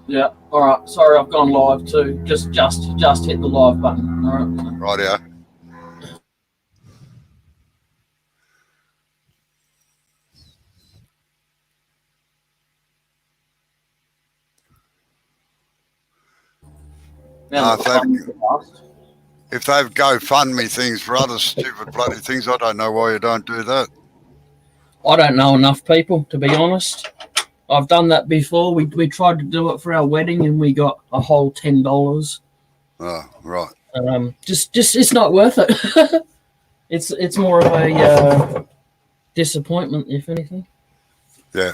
Yeah. All right. Sorry, I've gone live too. Just hit the live button. All right. Rightio. Now No, that the fun's passed. if they've GoFundMe things for other stupid bloody things, I don't know why you don't do that. I don't know enough people, to be honest. I've done that before. We tried to do it for our wedding and we got a whole $10. Oh, right. Just it's not worth it. It's more of a disappointment, if anything. Yeah.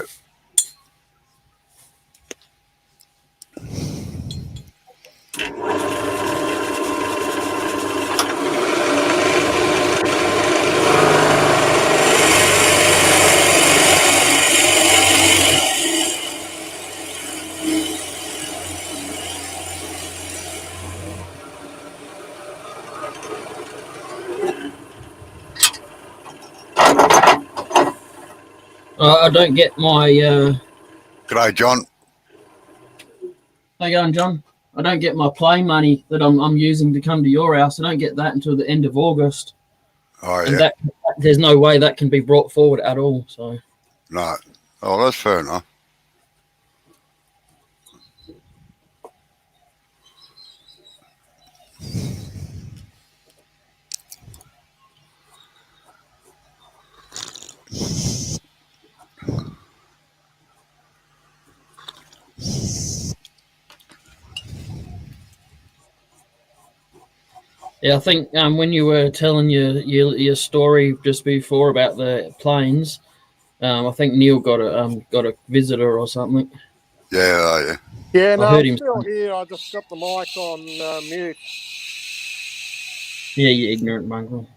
I don't get my. G'day, John. How you going, John? I don't get my play money that I'm using to come to your house. I don't get that until the end of August, Oh, and yeah. there's no way that can be brought forward at all. So No. Oh, that's fair enough. yeah, I think when you were telling your story just before about the planes, I think Neil got a visitor or something. Yeah, oh, yeah. Yeah, no, I heard I'm him. still here. I just got the mic on mute. Yeah, you ignorant mongrel.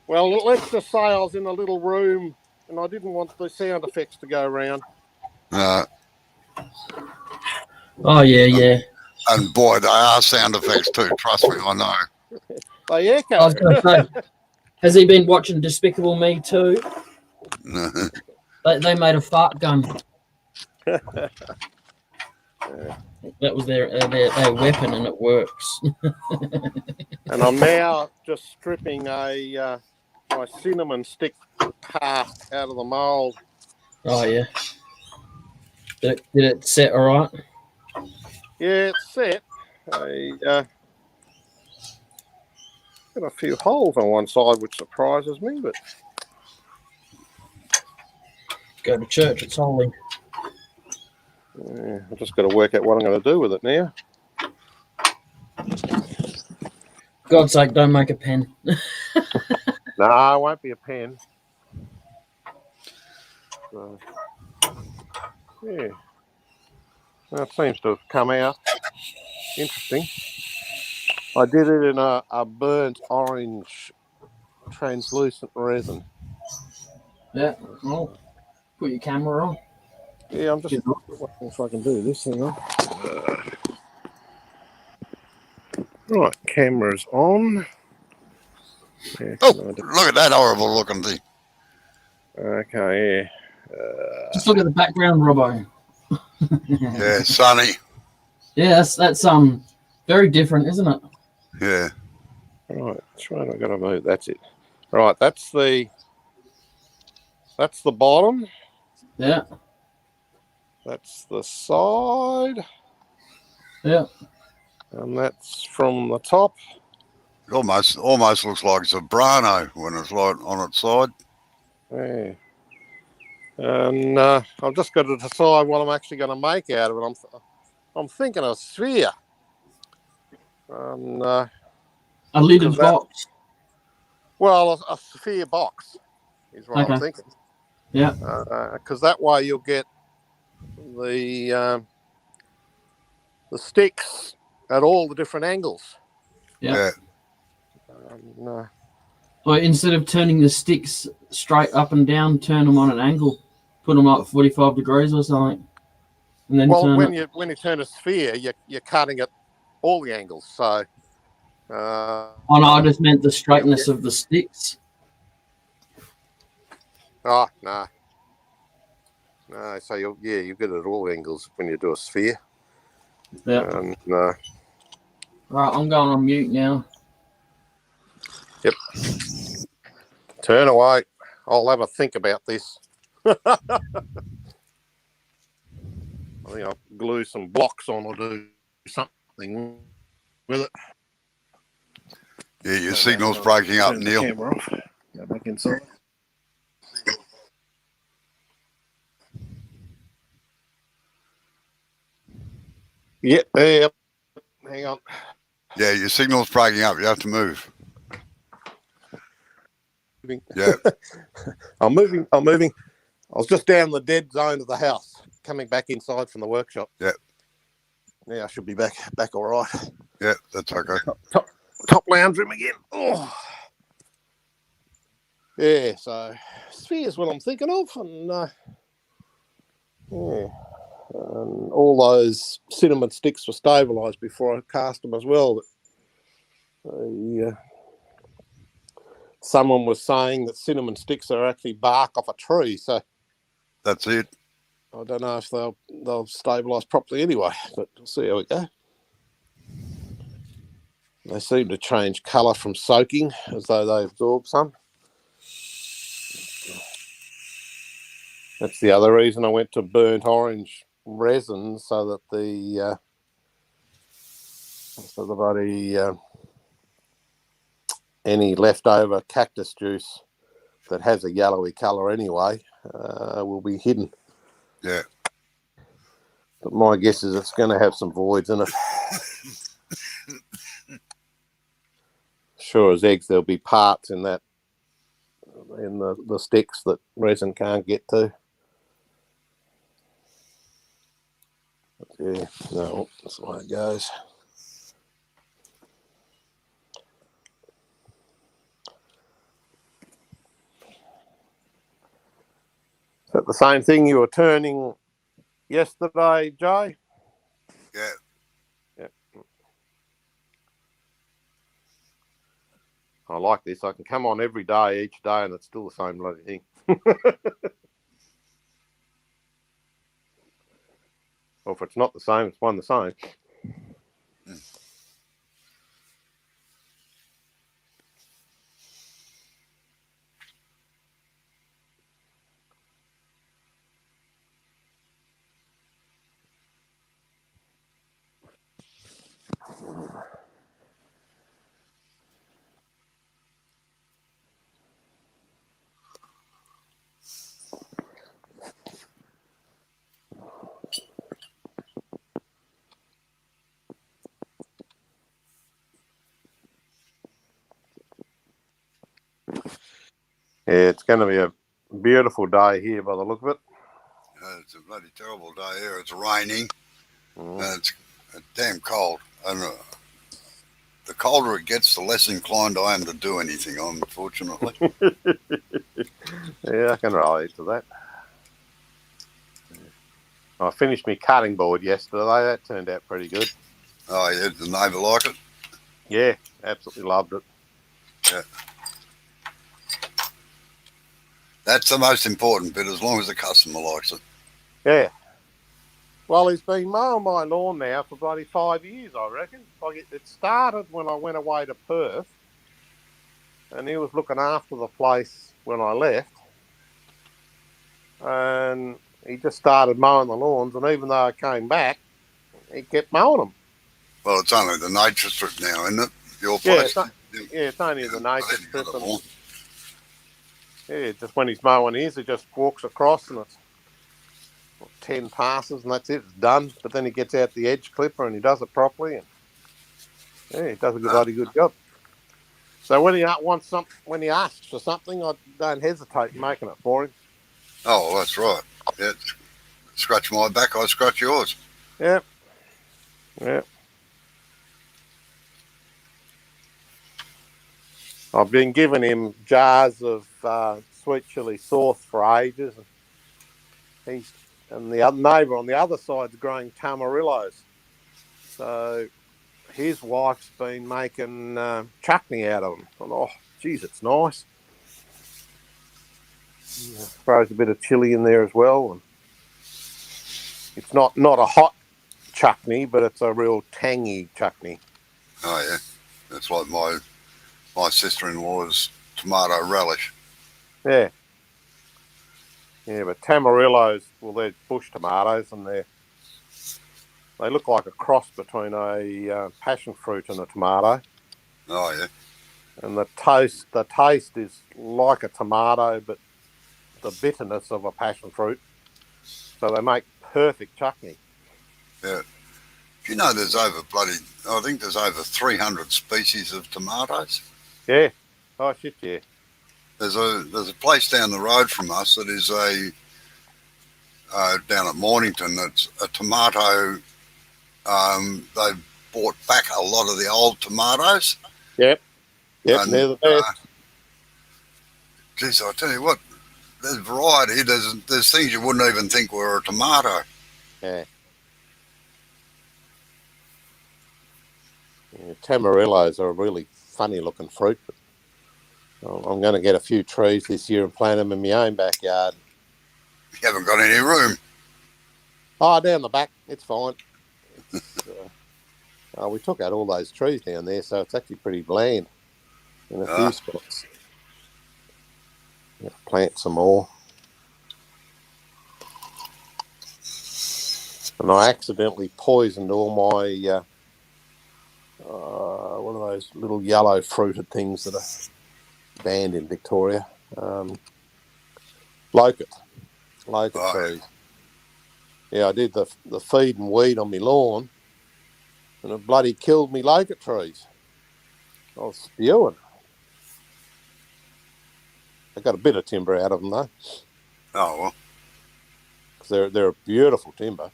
Well, let's just say I was in a little room and I didn't want the sound effects to go around. No. Oh yeah. And boy, they are sound effects too. Trust me, I know. They echo. I was going to say, has he been watching Despicable Me too? They made a fart gun. That was their weapon, and it works. And I'm now just stripping my cinnamon stick part out of the mould. Oh yeah. Did it set all right? Yeah, it's set. I got a few holes on one side, which surprises me, but Go to church. It's holy. yeah, I've just got to work out what I'm going to do with it now. God's sake, don't make a pen. No, it won't be a pen. So, yeah. That seems to have come out interesting. I did it in a burnt orange translucent resin. Yeah. Well, put your camera on. Yeah, I'm just wondering if I can do this thing on. Right, camera's on. Yeah, Oh, look at that horrible looking thing. okay, yeah. Just look at the background, Robbo. Yeah, sunny. Yeah, that's very different, isn't it? Yeah. Right, that's right. I've got to move. That's it. Right, that's the bottom. Yeah. That's the side. Yeah. And that's from the top. It almost looks like it's a Brano when it's like on its side. Yeah. And I've just got to decide what I'm actually going to make out of it. I'm thinking a sphere. A lidded box. Well, a sphere box is what I'm thinking. Yeah. Because that way you'll get the sticks at all the different angles. Yeah. Well, instead of turning the sticks straight up and down, turn them on an angle. Put them like 45 degrees or something. And then when you turn a sphere, you're cutting at all the angles. So. Oh no, I just meant the straightness of the sticks. Oh no. So you get it at all angles when you do a sphere. Yeah. And, Right, I'm going on mute now. yep. Turn away. I'll have a think about this. I think I'll glue some blocks on or do something with it. Yeah, your signal's breaking up, Turn the Neil. camera off. Go back inside. Yep. Hang on. Yeah, your signal's breaking up. You have to move. Yeah. I'm moving. I was just down the dead zone of the house, coming back inside from the workshop. Yeah. Yeah, I should be back all right. Yeah, that's okay. Top lounge room again. Oh. Yeah, so sphere's what I'm thinking of, and yeah, and all those cinnamon sticks were stabilised before I cast them as well. But someone was saying that cinnamon sticks are actually bark off a tree, so That's it. I don't know if they'll stabilise properly anyway, but we'll see how we go. They seem to change colour from soaking, as though they absorb some. That's the other reason I went to burnt orange resin, so that any leftover cactus juice that has a yellowy colour anyway will be hidden. Yeah. But my guess is it's going to have some voids in it. Sure as eggs, there'll be parts in the sticks that resin can't get to. But yeah, no, that's the way it goes. Is that the same thing you were turning yesterday, Jay? Yeah. Yeah. I like this. I can come on every day, each day, and it's still the same bloody thing. Or if it's not the same, it's one the same. Yeah, it's going to be a beautiful day here by the look of it. It's a bloody terrible day here. It's raining. Mm. And it's damn cold. And the colder it gets, the less inclined I am to do anything, unfortunately. Yeah, I can relate to that. I finished my cutting board yesterday. That turned out pretty good. Oh, yeah, did the neighbour like it? Yeah, absolutely loved it. Yeah. That's the most important bit, as long as the customer likes it. Yeah. Well, he's been mowing my lawn now for bloody 5 years, I reckon. It started when I went away to Perth, and he was looking after the place when I left. And he just started mowing the lawns, and even though I came back, he kept mowing them. Well, it's only the nature strip now, isn't it? Your place? It's only the nature strip. Yeah, just when he's mowing his, he just walks across, and it's 10 passes, and that's it. It's done. But then he gets out the edge clipper, and he does it properly, and yeah, he does a bloody good job. So when he asks for something, I don't hesitate in making it for him. Oh, well, that's right. Yeah, scratch my back, I scratch yours. Yeah. Yeah. I've been giving him jars of sweet chili sauce for ages. And the other neighbour on the other side's growing tamarillos. So his wife's been making chutney out of them. And, oh, geez, it's nice. Yeah, throws a bit of chili in there as well. And It's not a hot chutney, but it's a real tangy chutney. Oh yeah, it's like my sister-in-law's tomato relish. Yeah. Yeah, but Tamarillos, well, they're bush tomatoes, and they look like a cross between a passion fruit and a tomato. Oh yeah, And the taste is like a tomato, but the bitterness of a passion fruit. So they make perfect chutney. yeah. Do you know I think there's over 300 species of tomatoes. Yeah. Oh shit, yeah. There's a place down the road from us that is down at Mornington. It's a tomato. They've bought back a lot of the old tomatoes. Yep. Yep. And, They're the best. Geez, I tell you what, there's variety. There's things you wouldn't even think were a tomato. Yeah. Tamarillos are a really funny looking fruit. But I'm going to get a few trees this year and plant them in my own backyard. You haven't got any room. Oh, down the back, it's fine. We took out all those trees down there, so it's actually pretty bland in a few spots. Plant some more. And I accidentally poisoned all my one of those little yellow fruited things that are banned in Victoria. Locust trees. Yeah, I did the feed and weed on my lawn, and it bloody killed me locust trees. I was spewing. I got a bit of timber out of them though. Oh well. Because they're a beautiful timber.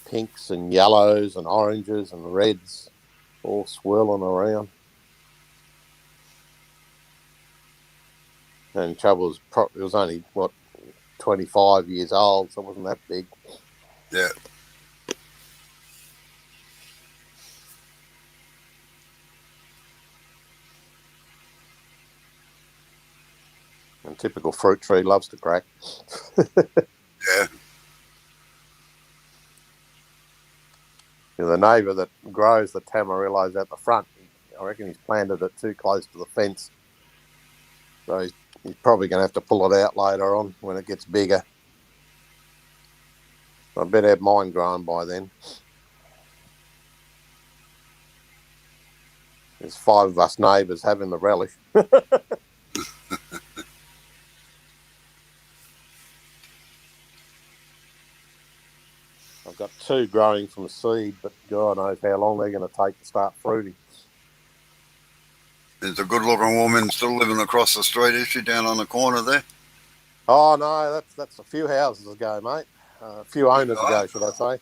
Pinks and yellows and oranges and reds all swirling around. And trouble was, it was only, 25 years old, so it wasn't that big. Yeah. And typical fruit tree loves to crack. Yeah. The neighbour that grows the tamarillos at the front, I reckon he's planted it too close to the fence. So he's probably going to have to pull it out later on when it gets bigger. I better have mine grown by then. There's 5 of us neighbours having the relish. I've got 2 growing from seed, but God knows how long they're going to take to start fruiting. There's a good-looking woman still living across the street, is she, down on the corner there? Oh no, that's a few houses ago, mate. A few owners ago, should I say?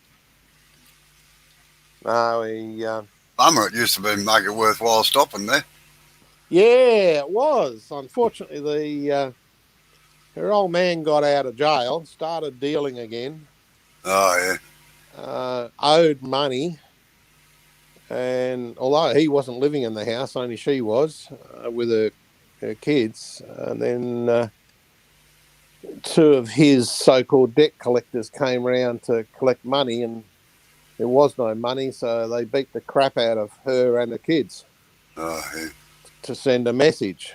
No, Bummer, it used to be make it worthwhile stopping there. Yeah, it was. Unfortunately, her old man got out of jail, started dealing again. Oh yeah. Owed money, and although he wasn't living in the house, only she was with her kids, and then 2 of his so-called debt collectors came round to collect money, and there was no money, so they beat the crap out of her and the kids to send a message.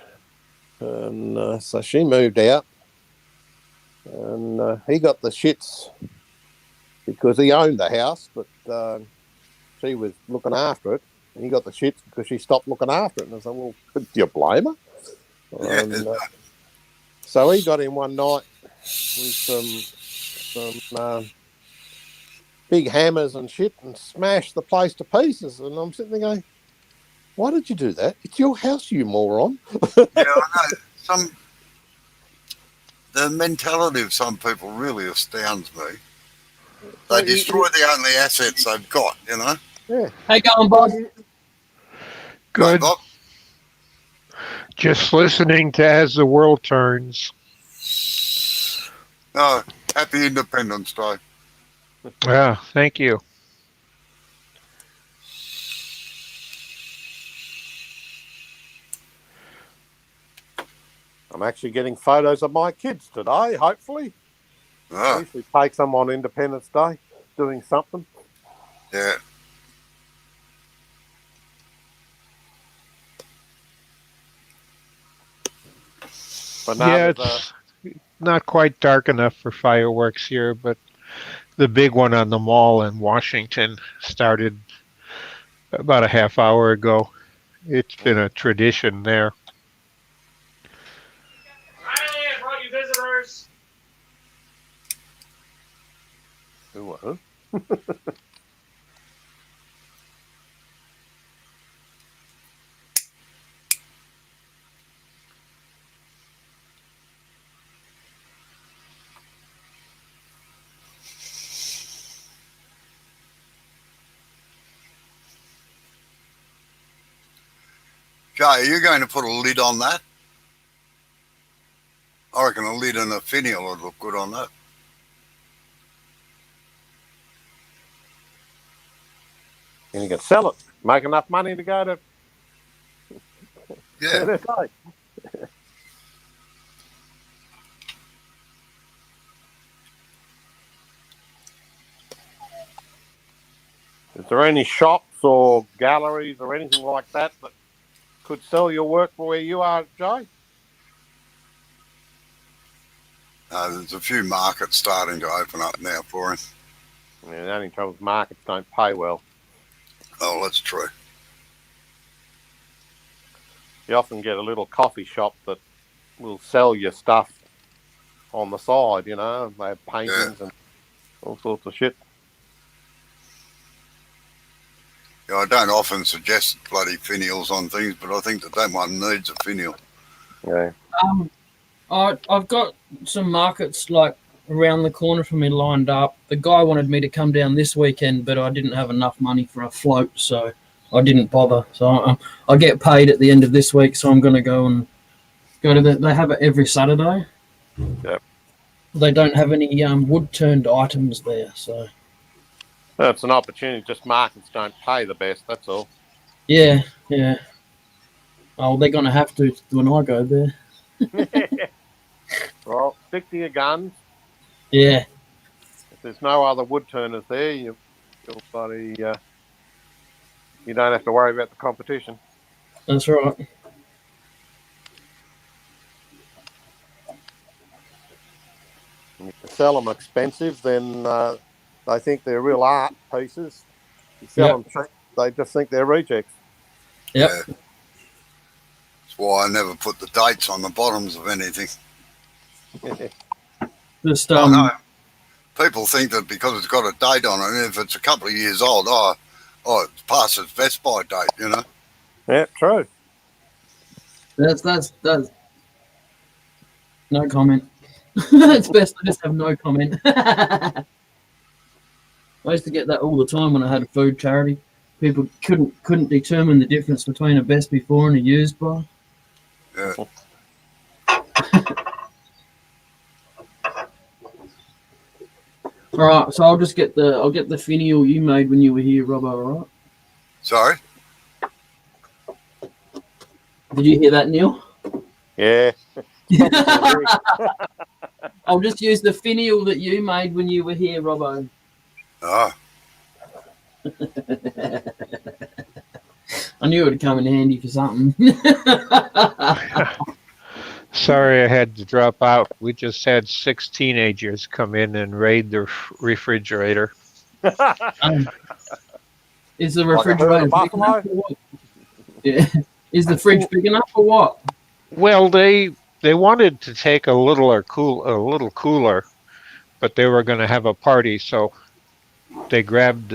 And so she moved out, and he got the shits because he owned the house, but she was looking after it, and he got the shits because she stopped looking after it. And I said, well, do you blame her? And, so he got in one night with some big hammers and shit and smashed the place to pieces. And I'm sitting there going, why did you do that? It's your house, you moron. Yeah, I know. The mentality of some people really astounds me. They destroy the only assets they've got, you know? Yeah. How you going, Bob? Good. Hey, Bob? Just listening to As the World Turns. Oh, happy Independence Day. Yeah, thank you. I'm actually getting photos of my kids today, hopefully. Oh, Usually takes them on Independence Day, doing something. yeah. But no, Yeah, there's it's not quite dark enough for fireworks here, but the big one on the mall in Washington started about a half hour ago. It's been a tradition there. Riley, I brought you visitors. Ooh, Jay, are you going to put a lid on that? I reckon a lid and a finial would look good on that. and you can sell it, make enough money to go to Yeah. NSA. Is there any shops or galleries or anything like that that could sell your work for where you are, Jay? There's a few markets starting to open up now for him. Yeah, the only trouble is markets don't pay well. Oh, that's true. You often get a little coffee shop that will sell you stuff on the side, you know. They have paintings and all sorts of shit. Yeah, I don't often suggest bloody finials on things, but I think that one needs a finial. Yeah. I've got some markets like around the corner from me lined up. The guy wanted me to come down this weekend, but I didn't have enough money for a float, so I didn't bother. So I get paid at the end of this week, so I'm going to go to they have it every Saturday. Yep. They don't have any wood-turned items there, so That's an opportunity. Just markets don't pay the best, that's all. yeah. Oh, they're going to have to when I go there. Well, stick to your guns. Yeah. If there's no other wood turners there, you'll bloody, you don't have to worry about the competition. That's right. And if you sell them expensive, then they think they're real art pieces. You sell them cheap, they just think they're rejects. Yep. Yeah. That's why I never put the dates on the bottoms of anything. Just I know. People think that because it's got a date on it, and if it's a couple of years old, it's past its best by date, you know? Yeah, true. That's no comment. It's best I just have no comment. I used to get that all the time when I had a food charity. People couldn't determine the difference between a best before and a used by. Yeah. All right, so I'll get the finial you made when you were here, Robbo. All right. Sorry? Did you hear that, Neil? Yeah. I'll just use the finial that you made when you were here, Robbo. Oh, I knew it would come in handy for something. Sorry I had to drop out. We just had 6 teenagers come in and raid the refrigerator. Is the Like a herd refrigerator of big buffalo? enough or what? Yeah. Is the fridge big enough or what? Well, they wanted to take a little cooler, but they were going to have a party, so they grabbed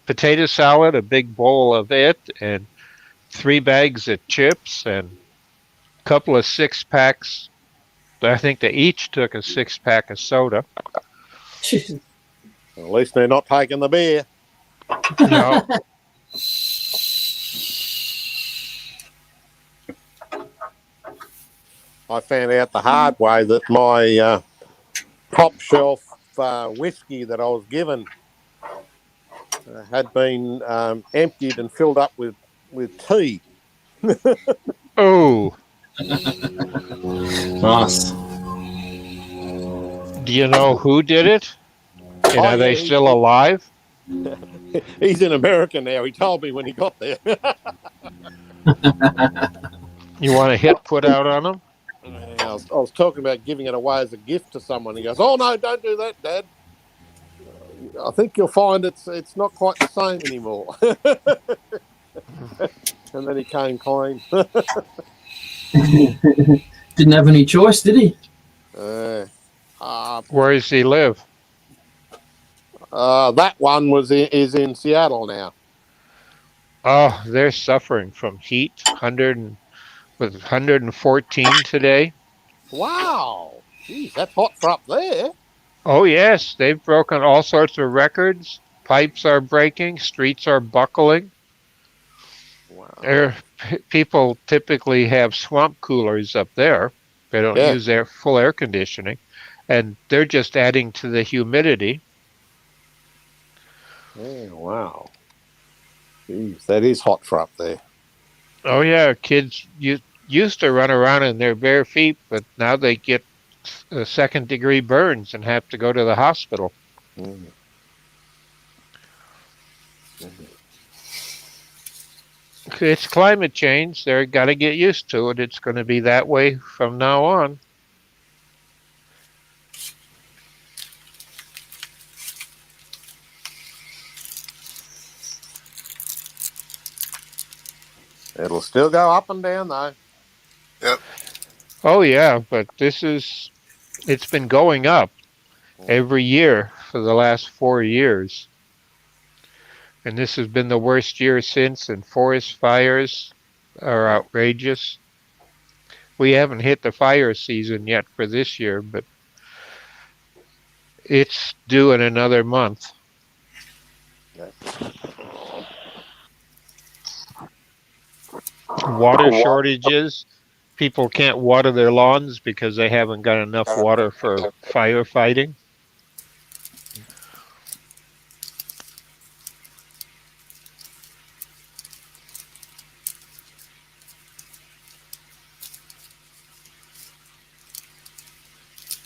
potato salad, a big bowl of it, and 3 bags of chips and a couple of 6-packs. I think they each took a 6-pack of soda. Jesus. At least they're not taking the beer. No. I found out the hard way that my top shelf whiskey that I was given had been emptied and filled up with tea. Oh, Nice. Do you know who did it? And Oh, are they yeah, still alive? he's in America now. He told me when he got there. You want a hit put out on them? I was talking about giving it away as a gift to someone. He goes, "Oh no, don't do that, Dad. I think you'll find it's not quite the same anymore." And then he came clean. Didn't have any choice, did he? Where does he live? That one is in Seattle now. Oh, they're suffering from heat. 114 today. Wow, geez, that's hot for up there. Oh yes, they've broken all sorts of records. Pipes are breaking. Streets are buckling. Wow. People typically have swamp coolers up there. They don't use full air conditioning, and they're just adding to the humidity. Yeah, wow. Jeez, that is hot for up there. Oh yeah, kids used to run around in their bare feet, but now they get second-degree burns and have to go to the hospital. Mm. It's climate change. They're got to get used to it. It's going to be that way from now on. It'll still go up and down though. Yep. Oh yeah, but it's been going up every year for the last 4 years. And this has been the worst year since, and forest fires are outrageous. We haven't hit the fire season yet for this year, but it's due in another month. Water shortages. People can't water their lawns because they haven't got enough water for firefighting.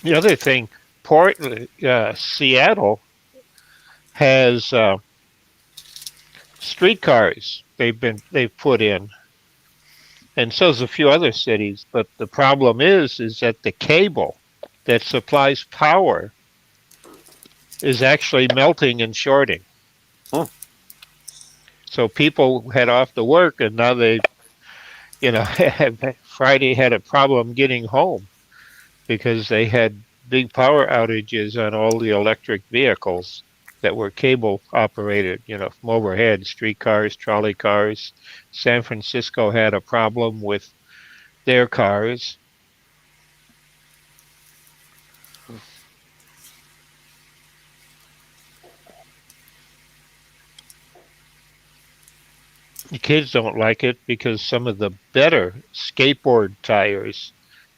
The other thing, Seattle has streetcars they've put in, and so's a few other cities. But the problem is that the cable that supplies power is actually melting and shorting. Huh. So people head off to work, and now they, Friday had a problem getting home because they had big power outages on all the electric vehicles that were cable operated, from overhead, streetcars, trolley cars. San Francisco had a problem with their cars. The kids don't like it because some of the better skateboard tires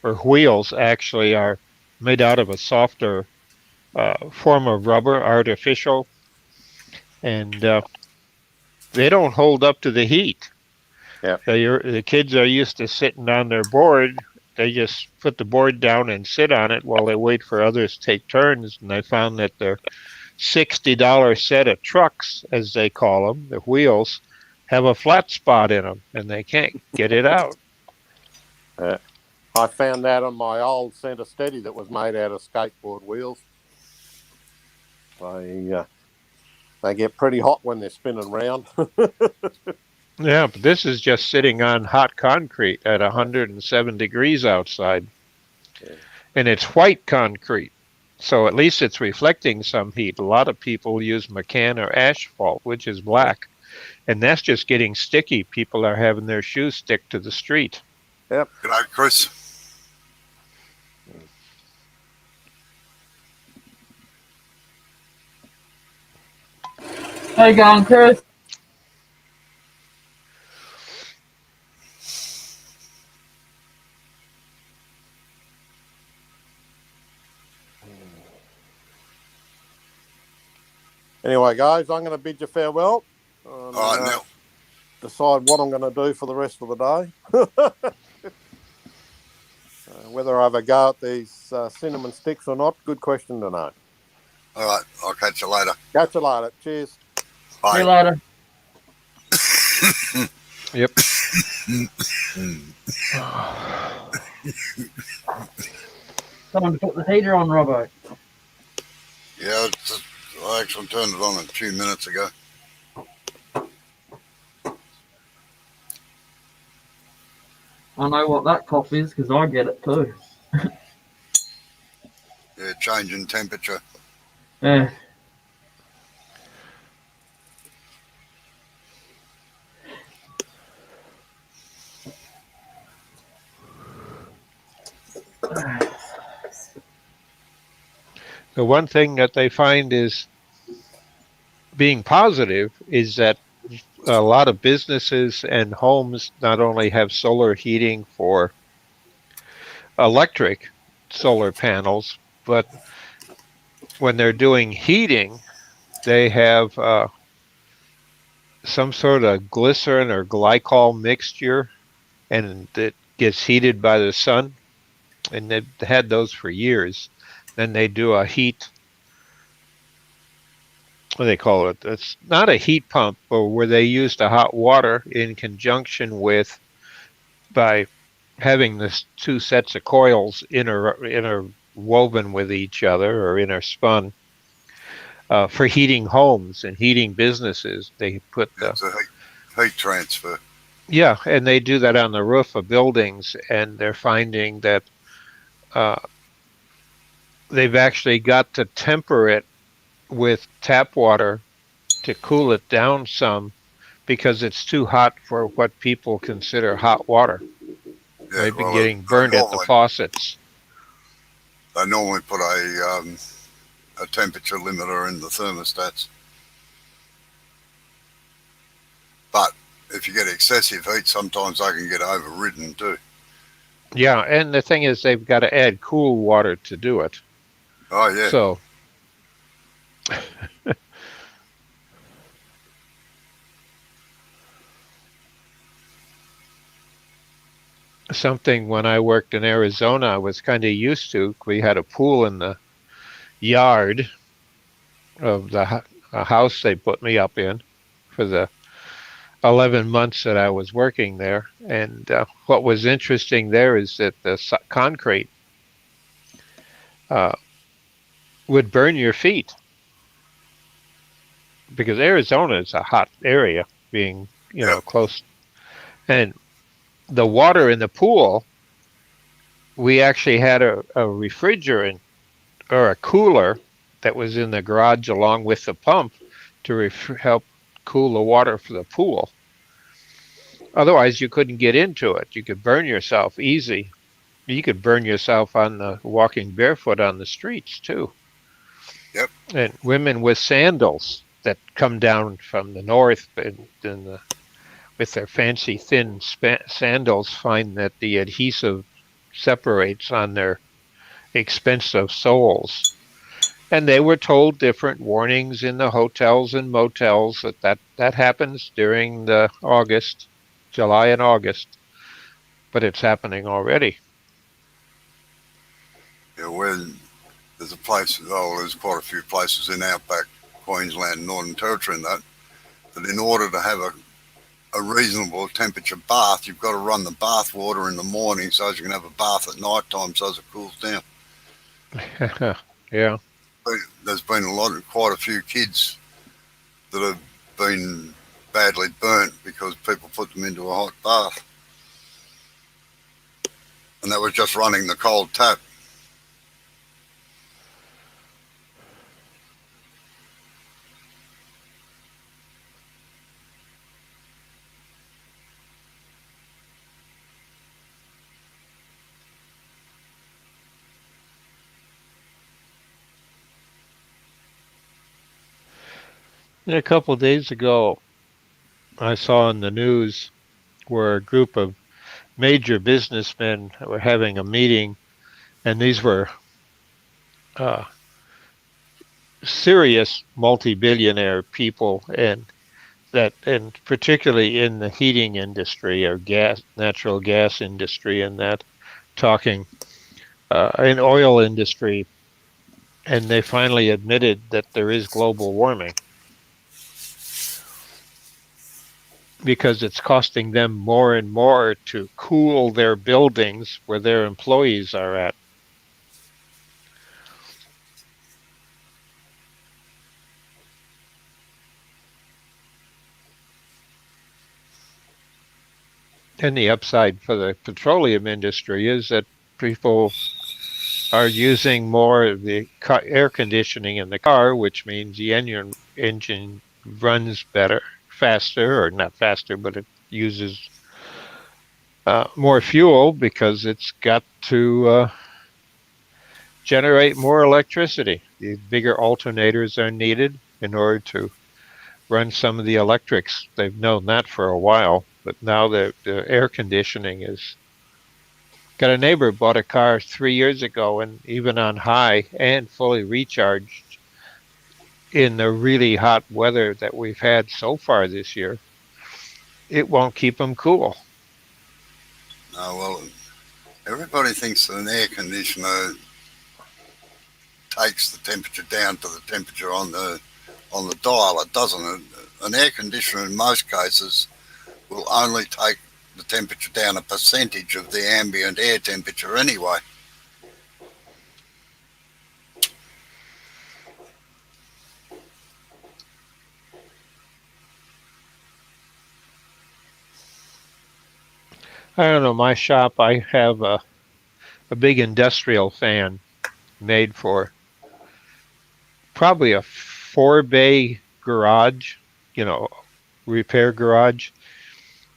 or wheels actually are made out of a softer form of rubber, artificial, and they don't hold up to the heat. Yeah. The kids are used to sitting on their board. They just put the board down and sit on it while they wait for others to take turns. And I found that their $60 set of trucks, as they call them, the wheels, have a flat spot in them, and they can't get it out. I found that on my old Centre Steady that was made out of skateboard wheels. They get pretty hot when they're spinning round. Yeah, but this is just sitting on hot concrete at 107 degrees outside. Yeah. And it's white concrete, so at least it's reflecting some heat. A lot of people use McCann or asphalt, which is black, and that's just getting sticky. People are having their shoes stick to the street. Yep. G'day, Chris. How you going, Chris? Anyway, guys, I'm going to bid you farewell. All right, now. Decide what I'm going to do for the rest of the day. whether I have a go at these cinnamon sticks or not, good question to know. All right, I'll catch you later. Catch you later. Cheers. See you Bye. later. Yep. Someone to put the heater on, Robbo. Yeah, I actually turned it on a few minutes ago. I know what that cough is because I get it too. Yeah, changing temperature. Yeah. The one thing that they find is being positive is that a lot of businesses and homes not only have solar heating for electric solar panels, but when they're doing heating, they have some sort of glycerin or glycol mixture, and it gets heated by the sun. And they've had those for years. Then they do a heat, what do they call it? It's not a heat pump, but where they use the hot water in conjunction with, by having this two sets of coils interwoven with each other or interspun for heating homes and heating businesses. They put It's a heat transfer. yeah, and they do that on the roof of buildings, and they're finding that they've actually got to temper it with tap water to cool it down some because it's too hot for what people consider hot water. Yeah, They've been well, getting burned at the faucets. They normally put a temperature limiter in the thermostats. But if you get excessive heat, sometimes they can get overridden too. Yeah, and the thing is they've got to add cool water to do it. Oh, yeah. So something when I worked in Arizona I was kind of used to. We had a pool in the yard of the house they put me up in for the 11 months that I was working there. And what was interesting there is that the concrete would burn your feet because Arizona is a hot area, being close. And the water in the pool, we actually had a refrigerant or a cooler that was in the garage along with the pump to help cool the water for the pool. Otherwise, you couldn't get into it. You could burn yourself easy. You could burn yourself on the walking barefoot on the streets too. Yep. And women with sandals that come down from the north with their fancy thin sandals find that the adhesive separates on their expensive soles. And they were told different warnings in the hotels and motels that happens during the July and August, but it's happening already. Yeah, there's a place, there's quite a few places in outback Queensland, Northern Territory and that in order to have a reasonable temperature bath, you've got to run the bath water in the morning so as you can have a bath at night time so as it cools down. Yeah. There's been quite a few kids that have been badly burnt because people put them into a hot bath. And that was just running the cold tap. A couple of days ago, I saw in the news where a group of major businessmen were having a meeting, and these were serious multi-billionaire people, and particularly in the heating industry or natural gas industry, and that talking in oil industry, and they finally admitted that there is global warming because it's costing them more and more to cool their buildings where their employees are at. And the upside for the petroleum industry is that people are using more of the air conditioning in the car, which means the engine runs better, faster, or not faster, but it uses more fuel because it's got to generate more electricity. The bigger alternators are needed in order to run some of the electrics. They've known that for a while, but now the air conditioning is. Got a neighbor bought a car 3 years ago, and even on high and fully recharged in the really hot weather that we've had so far this year, it won't keep them cool. No, well, everybody thinks that an air conditioner takes the temperature down to the temperature on the dial. It doesn't. An air conditioner in most cases will only take the temperature down a percentage of the ambient air temperature anyway. I don't know, my shop, I have a big industrial fan made for probably a 4-bay garage, repair garage.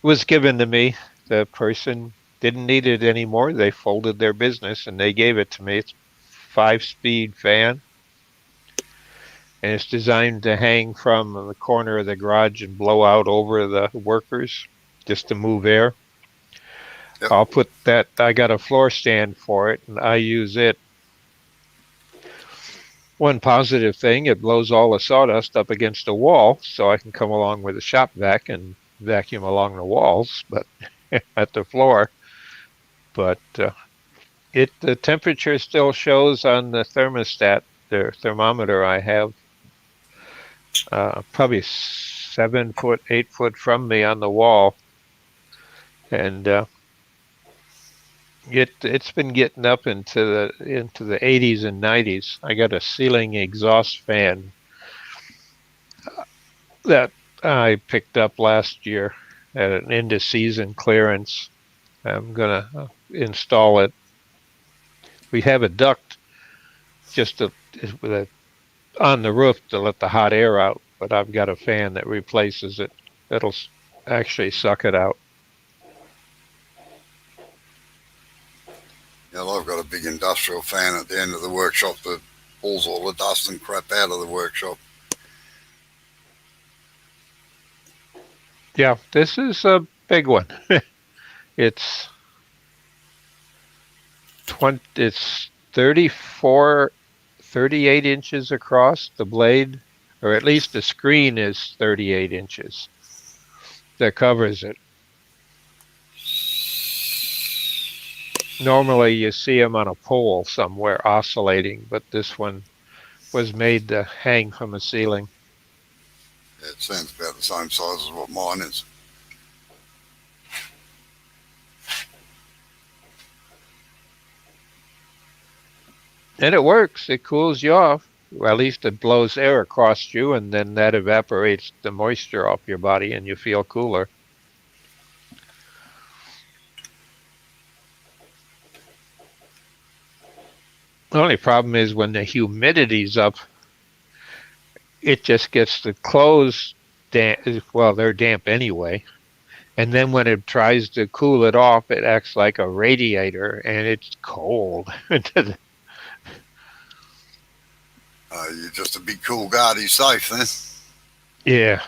Was given to me. The person didn't need it anymore. They folded their business and they gave it to me. It's a 5-speed fan, and it's designed to hang from the corner of the garage and blow out over the workers just to move air. Yep. I'll put that. I got a floor stand for it, and I use it. One positive thing, it blows all the sawdust up against the wall, so I can come along with a shop vac and vacuum along the walls, but at the floor. But the temperature still shows on the thermostat, the thermometer I have, probably 7 foot, 8 foot from me on the wall, and it's been getting up into the 80s and 90s. I got a ceiling exhaust fan that I picked up last year at an end of season clearance. I'm gonna install it. We have a duct just on the roof to let the hot air out, but I've got a fan that replaces it. That'll actually suck it out. Yeah, well, I've got a big industrial fan at the end of the workshop that pulls all the dust and crap out of the workshop. Yeah, this is a big one. It's 38 inches across the blade, or at least the screen is 38 inches that covers it. Normally you see them on a pole somewhere oscillating, but this one was made to hang from a ceiling. It sounds about the same size as what mine is. And it works. It cools you off. Well, at least it blows air across you, and then that evaporates the moisture off your body, and you feel cooler. The only problem is when the humidity's up, it just gets the clothes damp. Well, they're damp anyway. And then when it tries to cool it off, it acts like a radiator, and it's cold. You're just a big cool guard. He's safe then. Yeah.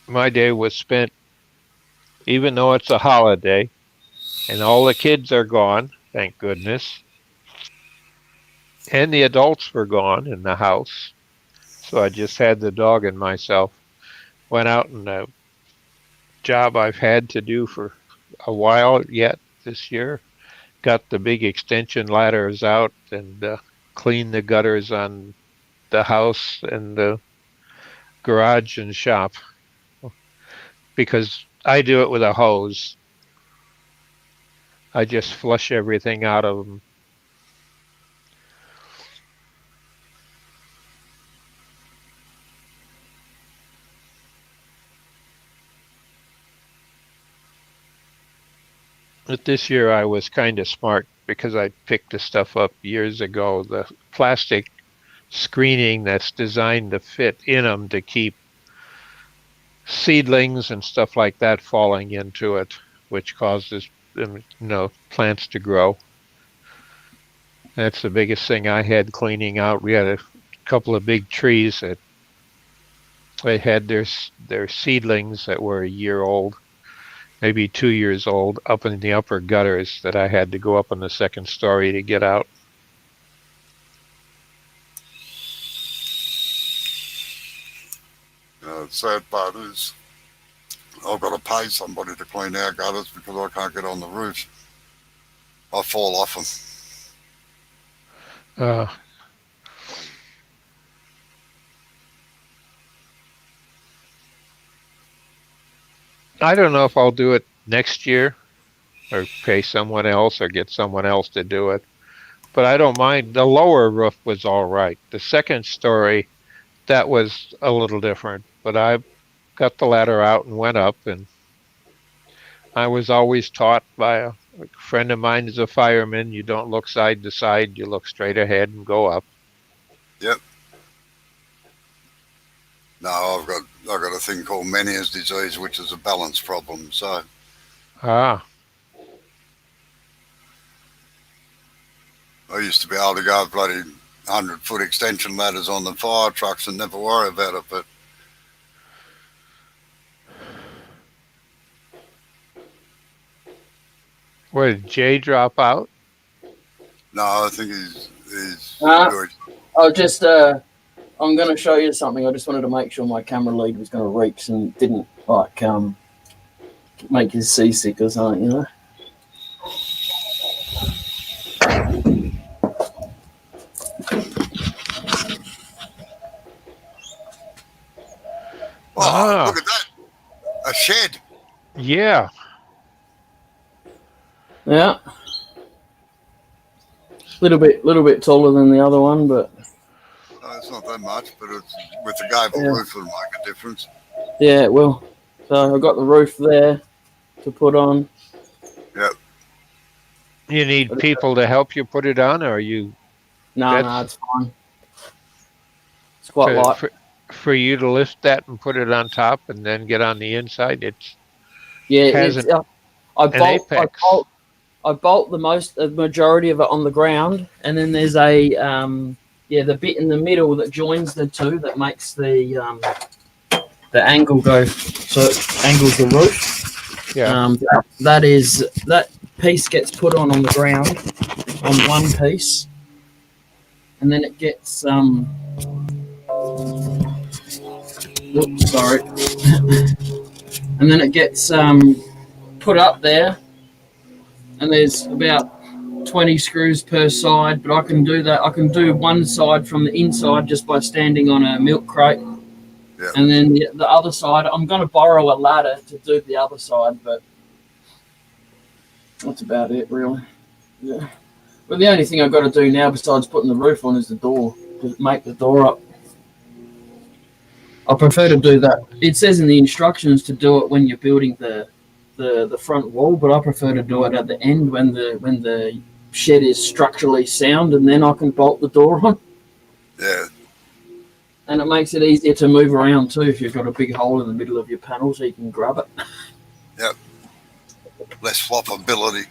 My day was spent, even though it's a holiday, and all the kids are gone, thank goodness, and the adults were gone in the house. So I just had the dog and myself. Went out and job I've had to do for a while yet this year. Got the big extension ladders out and cleaned the gutters on the house and the garage and shop because I do it with a hose. I just flush everything out of them. But this year I was kind of smart because I picked the stuff up years ago. The plastic screening that's designed to fit in them to keep seedlings and stuff like that falling into it, which causes plants to grow. That's the biggest thing I had cleaning out. We had a couple of big trees that they had their seedlings that were a year old, maybe 2 years old, up in the upper gutters that I had to go up on the second story to get out. The sad part is I've got to pay somebody to clean our gutters because I can't get on the roof. I fall off them. I don't know if I'll do it next year or pay someone else or get someone else to do it. But I don't mind. The lower roof was all right. The second story, that was a little different. But I got the ladder out and went up. And I was always taught by a friend of mine is a fireman. You don't look side to side. You look straight ahead and go up. Yep. No, I've got a thing called Meniere's disease, which is a balance problem. So Ah, I used to be able to go bloody 100-foot extension ladders on the fire trucks and never worry about it. But where did Jay drop out? no, I think he's I'll just I'm going to show you something. I just wanted to make sure my camera lead was going to reach and didn't make you seasick or something, you know. Oh, look at that. A shed. Yeah. Yeah. Little bit taller than the other one, but No, it's not that much, but it's with the gable roof it'll make a difference. yeah, it will. So I've got the roof there to put on. Yep. You need people to help you put it on, or you No, it's fine. It's quite light. for you to lift that and put it on top and then get on the inside? It's Yeah, has it's, I apex. bolt the majority of it on the ground, and then there's a the bit in the middle that joins the two that makes the angle go, so it angles the roof. yeah. That piece gets put on the ground on one piece, and then it gets oops, sorry. And then it gets put up there, and there's about 20 screws per side, but I can do that. I can do one side from the inside just by standing on a milk crate. Yeah. And then the other side, I'm going to borrow a ladder to do the other side, but that's about it, really. Yeah. But the only thing I've got to do now besides putting the roof on is the door, to make the door up. I prefer to do that. It says in the instructions to do it when you're building the front wall, but I prefer to do it at the end when the shed is structurally sound, and then I can bolt the door on. Yeah. And it makes it easier to move around too if you've got a big hole in the middle of your panel so you can grab it. Yep. Less floppability.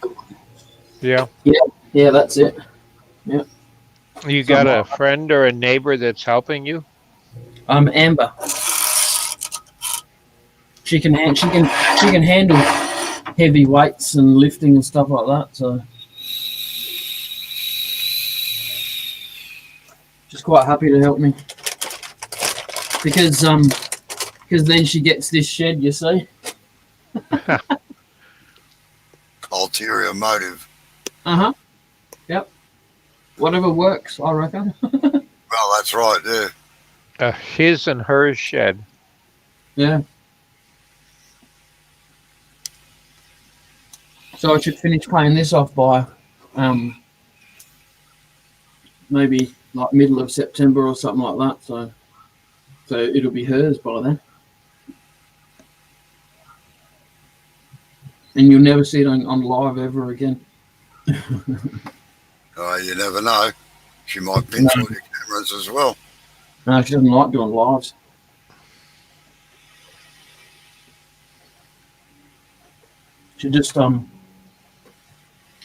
Yeah. Yeah, that's it. You got a friend or a neighbor that's helping you? Amber. She can handle heavy weights and lifting and stuff like that. So she's quite happy to help me because then she gets this shed. You see, Ulterior motive. Yep. Whatever works, I reckon. Well, that's right, yeah. His and hers shed. Yeah. So I should finish paying this off by maybe like middle of September or something like that. So it'll be hers by then. And you'll never see it on live ever again. You never know. She might pinch all your cameras as well. No, she doesn't like doing lives. She just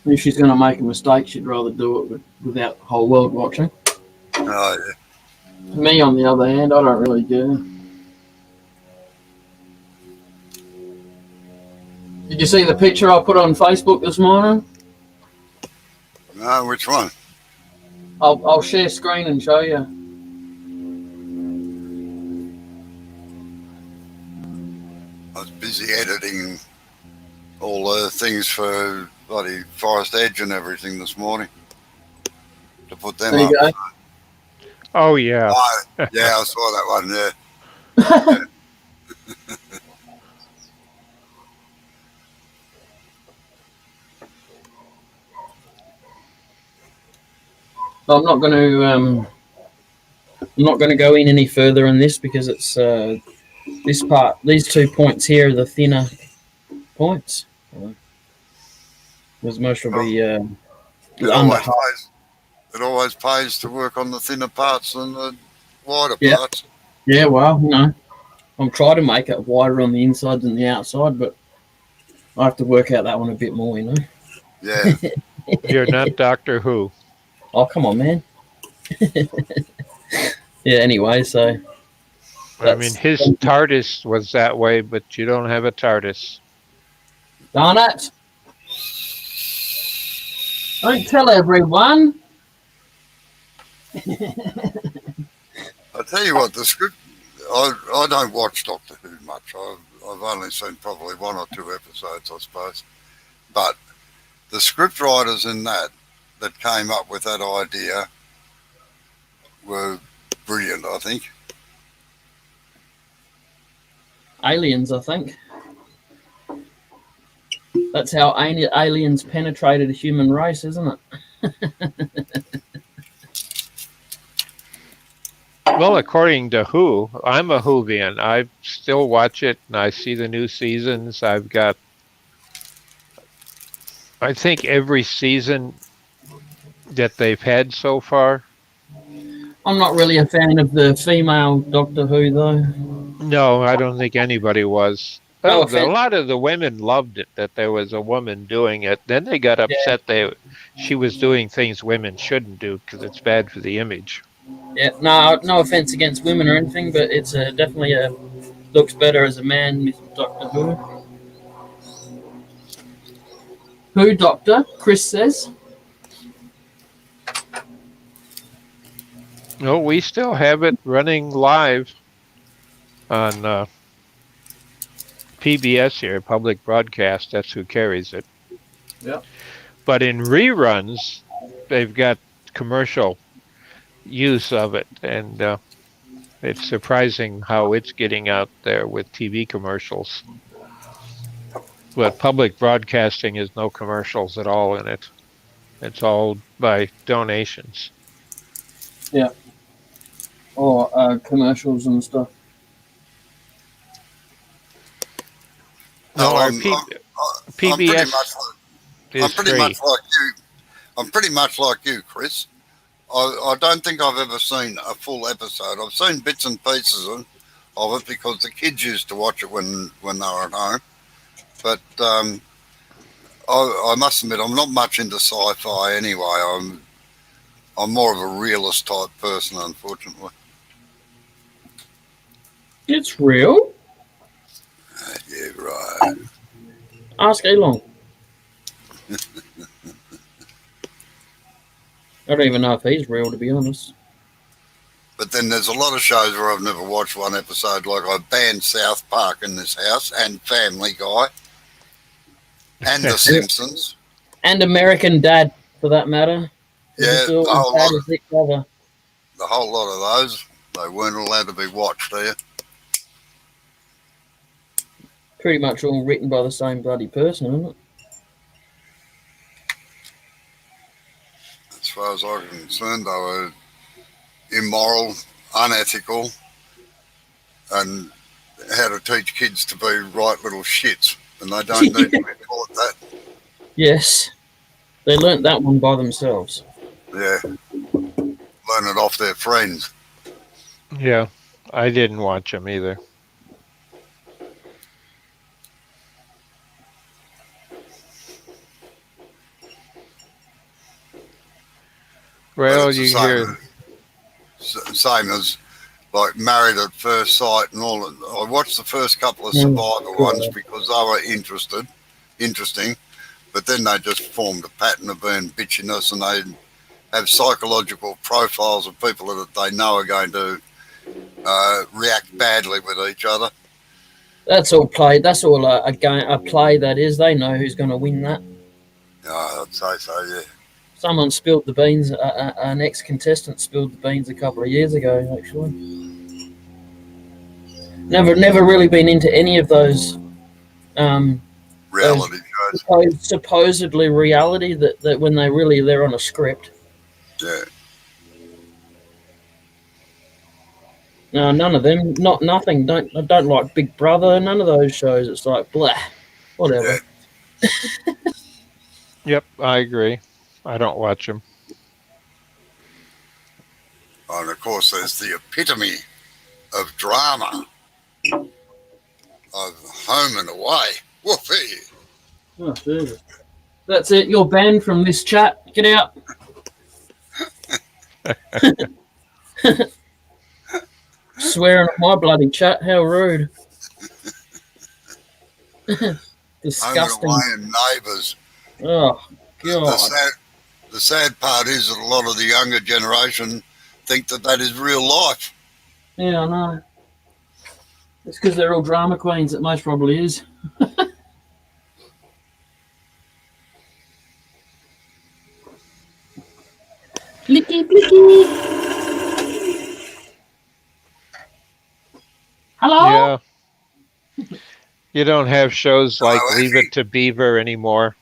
if she's going to make a mistake, she'd rather do it without the whole world watching. Oh, yeah. Me, on the other hand, I don't really care. Did you see the picture I put on Facebook this morning? No, which one? I'll share screen and show you. I was busy editing all the things for bloody Forest Edge and everything this morning to put them There you up. go. Oh yeah. Oh, yeah, I saw that one, yeah. I'm not going to go in any further on this because it's this part. These 2 points here are the thinner points. Because most will be It under always pays to work on the thinner parts than the wider Yeah. parts. Yeah, well, I'm trying to make it wider on the inside than the outside, but I have to work out that one a bit more, Yeah. You're not Doctor Who. Oh, come on, man. Yeah, anyway, so. I mean, his TARDIS was that way, but you don't have a TARDIS. Darn it. Don't tell everyone. I tell you what, the script, I don't watch Doctor Who much. I've only seen probably 1 or 2 episodes, I suppose. But the script writers in that came up with that idea were brilliant, I think. Aliens, I think. That's how aliens penetrated the human race, isn't it? Well, according to Who, I'm a Whovian. I still watch it and I see the new seasons. I've got, I think, every season that they've had so far. I'm not really a fan of the female Doctor Who, though. No, I don't think anybody was. No Well, a offense. lot of the women loved it, that there was a woman doing it. Then they got upset she was doing things women shouldn't do because it's bad for the image. Yeah, no offense against women or anything, but it's definitely looks better as a man with Doctor Who. Who Doctor? Chris says. No, we still have it running live on PBS here, public broadcast. That's who carries it. Yep. But in reruns, they've got commercial use of it, and it's surprising how it's getting out there with TV commercials. But public broadcasting has no commercials at all in it. It's all by donations. Or commercials and stuff. No, our I'm PBS is pretty free. much like you. I'm pretty much like you, Chris. I don't think I've ever seen a full episode. I've seen bits and pieces of it because the kids used to watch it when they were at home. But I must admit, I'm not much into sci-fi anyway. I'm more of a realist type person, unfortunately. It's real. Yeah, right. Ask Elon. I don't even know if he's real, to be honest. But then there's a lot of shows where I've never watched one episode. Like I banned South Park in this house and Family Guy and The Simpsons. And American Dad, for that matter. Yeah, Still the whole Dad lot, is Dick Glover. the whole lot of those. They weren't allowed to be watched here. Pretty much all written by the same bloody person, isn't it? As far as I'm concerned, they were immoral, unethical, and how to teach kids to be right little shits. And they don't need to be taught that. Yes. They learnt that one by themselves. Yeah. Learn it off their friends. Yeah, I didn't watch them either. But Well, it's the you hear, same as like Married at First Sight and all. I watched the first couple of Mm, Survivor yeah. ones because they were interesting, but then they just formed a pattern of being bitchiness, and they have psychological profiles of people that they know are going to react badly with each other. That's all played. That's all a game, a play that is. They know who's going to win that. I'd say so, yeah. Someone spilled the beans. An ex-contestant spilled the beans a couple of years ago, actually. Never really been into any of those Reality shows. supposedly reality that when they're on a script. Yeah. No, none of them. Nothing. I don't like Big Brother. None of those shows. It's like blah, whatever. Yeah. yep, I agree. I don't watch them. And of course, there's the epitome of drama of Home and Away. Whoopee! Oh, Jesus. That's it. You're banned from this chat. Get out. Swearing at my bloody chat. How rude. Home Disgusting. and Away and Neighbours. Oh, God. The sad part is that a lot of the younger generation think that is real life. Yeah, I know. It's because they're all drama queens. It most probably is. Blicky, blicky. Hello? Yeah. You don't have shows like No, Leave It to Beaver anymore.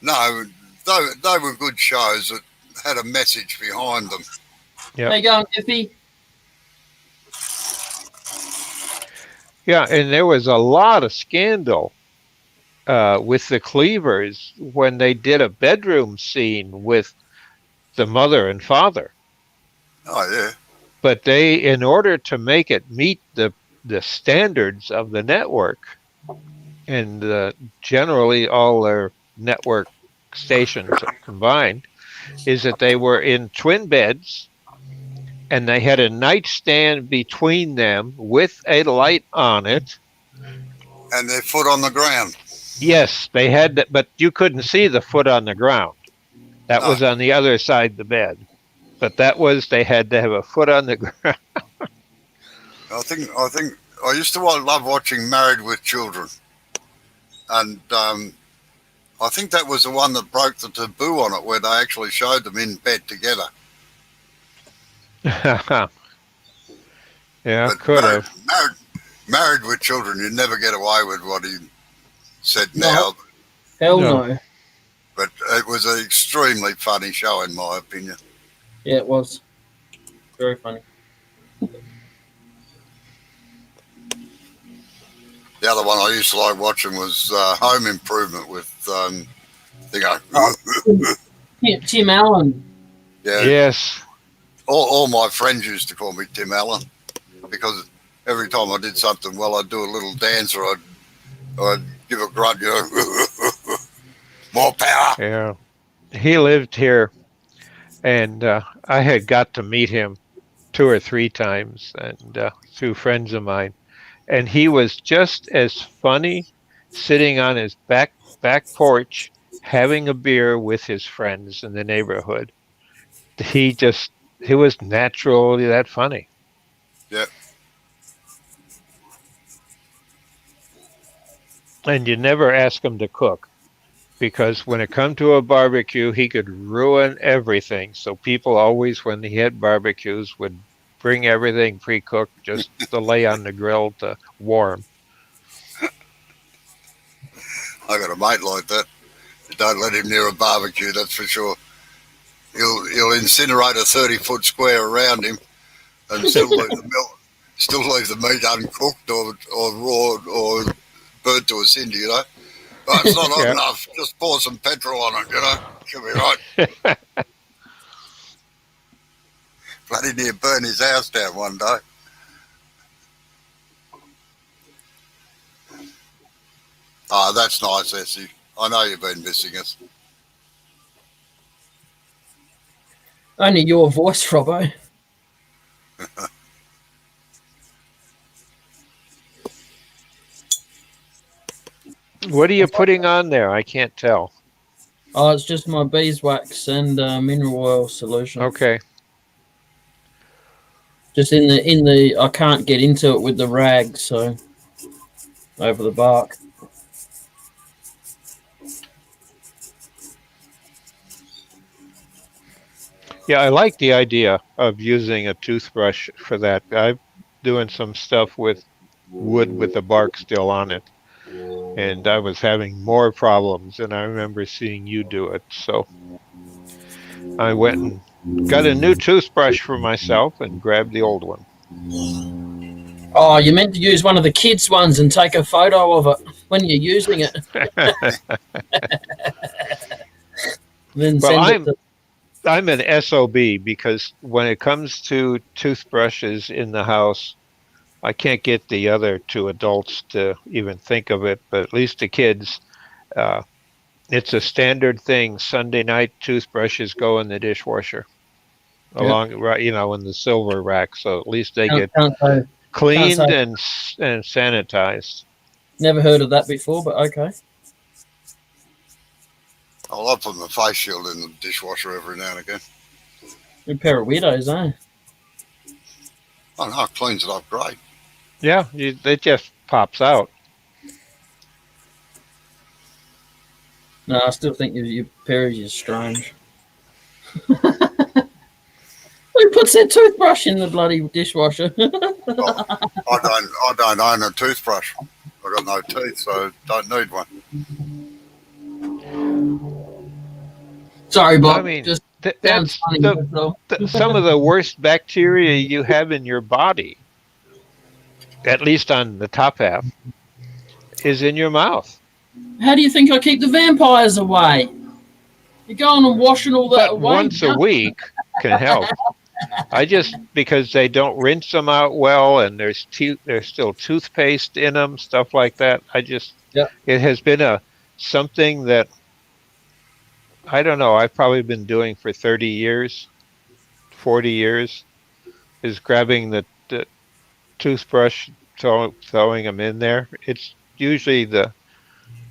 No, they were good shows that had a message behind them. Yep. How you going, Iffy? Yeah, and there was a lot of scandal with the Cleavers when they did a bedroom scene with the mother and father. Oh, yeah. But they, in order to make it meet the standards of the network, and generally all their network stations combined, is that they were in twin beds, and they had a nightstand between them with a light on it. And their foot on the ground. Yes, they had that, but you couldn't see the foot on the ground. That No. was on the other side of the bed. But that was, they had to have a foot on the ground. I think I used to love watching Married with Children, and I think that was the one that broke the taboo on it, where they actually showed them in bed together. Yeah, But could have. Married with Children, you never get away with what he said No. now. Hell No. no. But it was an extremely funny show, in my opinion. Yeah, it was. Very funny. The other one I used to like watching was Home Improvement with they go, Tim Allen. yeah. Yes. All my friends used to call me Tim Allen because every time I did something well, I'd do a little dance, or I'd give a grunt, you know, more power. Yeah. He lived here, and I had got to meet him 2 or 3 times, and through friends of mine. And he was just as funny sitting on his back porch having a beer with his friends in the neighborhood. He was naturally that funny. Yeah. And you never ask him to cook, because when it come to a barbecue, he could ruin everything. So people always, when he had barbecues, would bring everything pre-cooked just to lay on the grill to warm. I got a mate like that. Don't let him near a barbecue, that's for sure. He'll incinerate a 30-foot square around him and still leave the meat uncooked or raw or burnt to a cinder, you know. But it's not hot Yeah. enough. Just pour some petrol on it, you know. Should be right. Bloody near burn his house down one day. Oh, that's nice, Essie. I know you've been missing us. Only your voice, Robbo. What are you putting on there? I can't tell. Oh, it's just my beeswax and mineral oil solution. Okay. Just in the I can't get into it with the rag, so over the bark. Yeah, I like the idea of using a toothbrush for that. I'm doing some stuff with wood with the bark still on it, and I was having more problems, and I remember seeing you do it. So I went and got a new toothbrush for myself and grabbed the old one. Oh, you meant to use one of the kids' ones and take a photo of it when you're using it. Then Well, send it to I'm an SOB because when it comes to toothbrushes in the house, I can't get the other two adults to even think of it, but at least the kids, it's a standard thing. Sunday night toothbrushes go in the dishwasher, along, right, you know, in the silver rack, so at least they get can't say, cleaned say. and sanitized. never heard of that before, but okay. I love putting my face shield in the dishwasher every now and again. You're a pair of weirdos, eh? Oh no, it cleans it up great. Yeah, it just pops out. No, I still think your pair of you strange. Who puts their toothbrush in the bloody dishwasher? I don't own a toothbrush. I've got no teeth, so don't need one. Sorry, Bob. I mean, just that's sounds funny. That's all. some of the worst bacteria you have in your body, at least on the top half, is in your mouth. How do you think I keep the vampires away? You're going and washing all that But away. once a week can help. I just, because they don't rinse them out well, and there's still toothpaste in them, stuff like that. It has been something that, I don't know, I've probably been doing for 30 years, 40 years, is grabbing the toothbrush, throwing them in there. It's usually the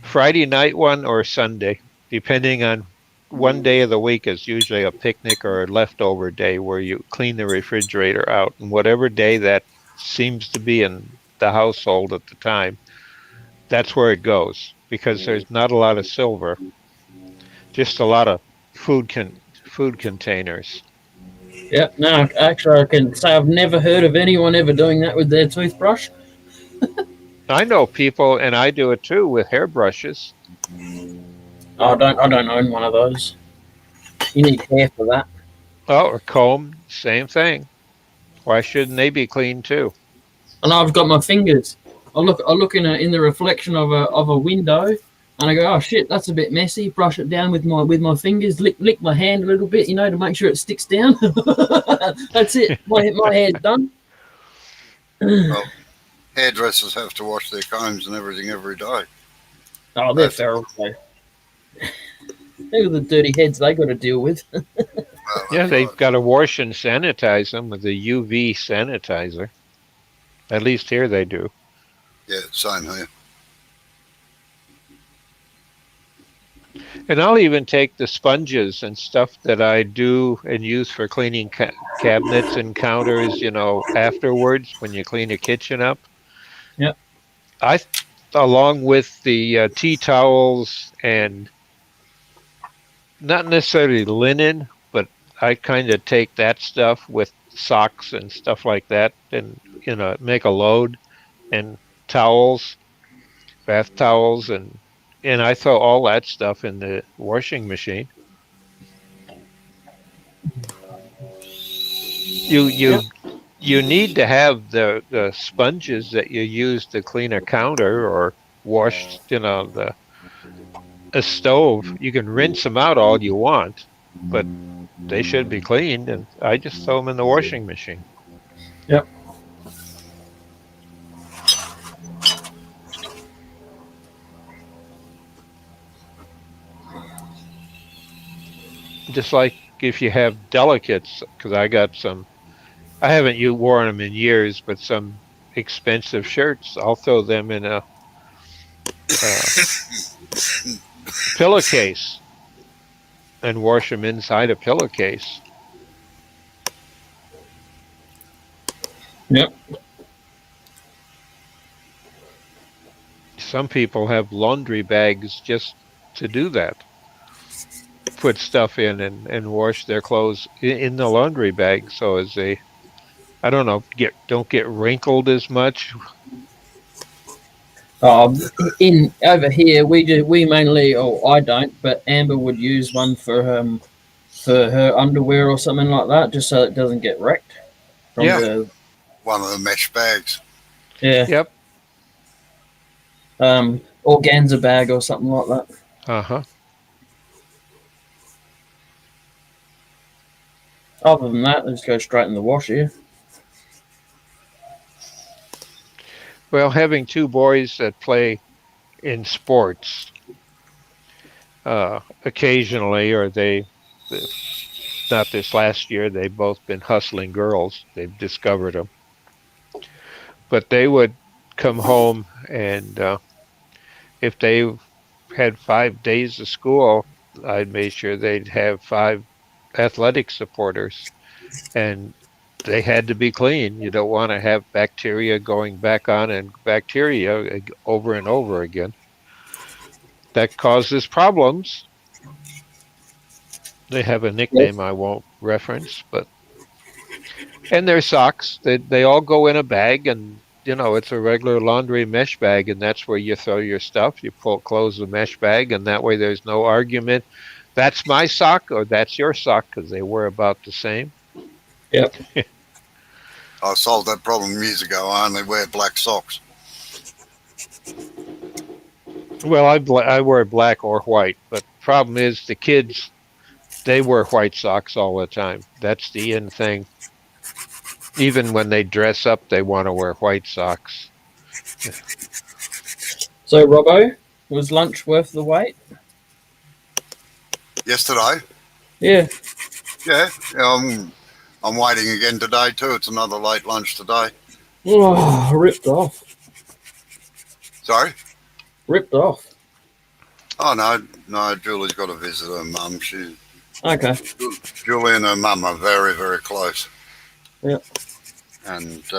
Friday night one or Sunday, depending on one day of the week is usually a picnic or a leftover day where you clean the refrigerator out. And whatever day that seems to be in the household at the time, that's where it goes, because there's not a lot of silver, just a lot of food containers. Yep. No, actually, I can say I've never heard of anyone ever doing that with their toothbrush. I know people, and I do it too, with hairbrushes. I don't own one of those. You need hair for that. Oh, or comb, same thing. Why shouldn't they be clean too? And I've got my fingers. I look in the reflection of a window, and I go, oh shit, that's a bit messy. Brush it down with my fingers. Lick my hand a little bit, to make sure it sticks down. That's it. My hair's done. Well, hairdressers have to wash their combs and everything every day. Oh, they're feral. Though. Look at the dirty heads they got to deal with. Well, Yeah, that's they've right. got to wash and sanitize them with a UV sanitizer. At least here they do. Yeah, same here. And I'll even take the sponges and stuff that I do and use for cleaning cabinets and counters, afterwards when you clean a kitchen up. Yep. I along with the tea towels and not necessarily linen, but I kind of take that stuff with socks and stuff like that and make a load and towels, bath towels and I throw all that stuff in the washing machine. You need to have the sponges that you use to clean a counter or wash, a stove. You can rinse them out all you want, but they should be cleaned, and I just throw them in the washing machine. Yep. Just like if you have delicates, because I haven't worn them in years, but some expensive shirts, I'll throw them in a pillowcase and wash them inside a pillowcase. Yep. Some people have laundry bags just to do that. Put stuff in and wash their clothes in the laundry bag so as they, I don't know, don't get wrinkled as much. In over here, we mainly, or I don't, but Amber would use one for her underwear or something like that, just so it doesn't get wrecked. Yeah. One of the mesh bags. Yeah. Yep. Organza bag or something like that. Uh-huh. Other than that, they just go straight in the wash here. Well, having two boys that play in sports occasionally, or not this last year, they've both been hustling girls. They've discovered them. But they would come home, and if they had 5 days of school, I'd make sure they'd have 5 athletic supporters, and they had to be clean. You don't want to have bacteria going back on and bacteria over and over again. That causes problems. They have a nickname I won't reference, and their socks, they all go in a bag, and it's a regular laundry mesh bag, and that's where you throw your stuff. You close the mesh bag, and that way there's no argument. That's my sock or that's your sock, because they were about the same. Yep. I solved that problem years ago. I only wear black socks. Well, I wear black or white, but the problem is the kids, they wear white socks all the time. That's the in thing. Even when they dress up, they want to wear white socks. So, Robbo, was lunch worth the wait? Yesterday? Yeah. Yeah. I'm waiting again today too. It's another late lunch today. Oh, ripped off. Sorry? Ripped off. Oh, no, Julie's got to visit her mum. Okay. Julie and her mum are very, very close. Yep. And it's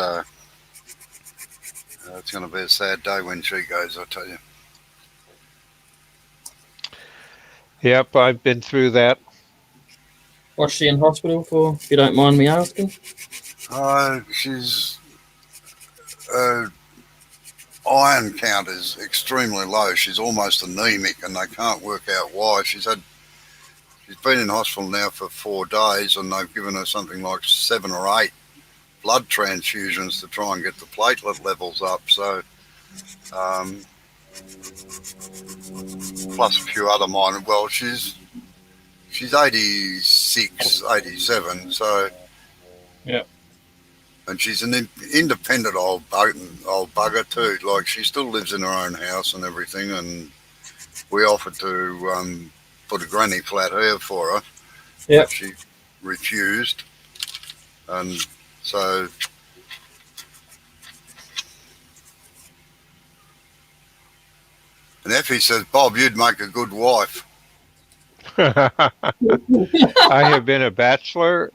going to be a sad day when she goes, I tell you. Yep, I've been through that. What's she in hospital for, if you don't mind me asking? She's iron count is extremely low. She's almost anemic, and they can't work out why. She's been in hospital now for 4 days, and they've given her something like 7 or 8 blood transfusions to try and get the platelet levels up. So, plus a few other minor. Well, she's 86, 87. So, yeah. And she's an independent old bugger too. Like, she still lives in her own house and everything. And we offered to put a granny flat here for her. Yeah. But she refused. And so, and Effie says, Bob, you'd make a good wife. I have been a bachelor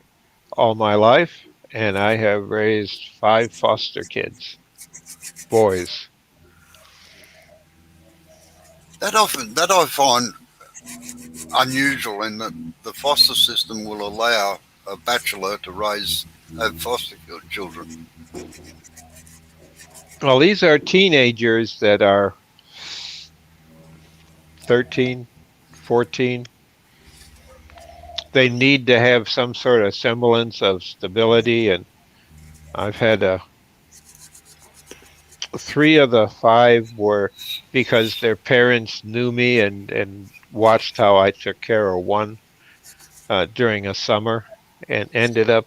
all my life, and I have raised 5 foster kids, boys. that I find unusual in that the foster system will allow a bachelor to have foster children. Well, these are teenagers that are 13, 14. They need to have some sort of semblance of stability, and I've had 3 of the 5 were because their parents knew me and watched how I took care of one during a summer, and ended up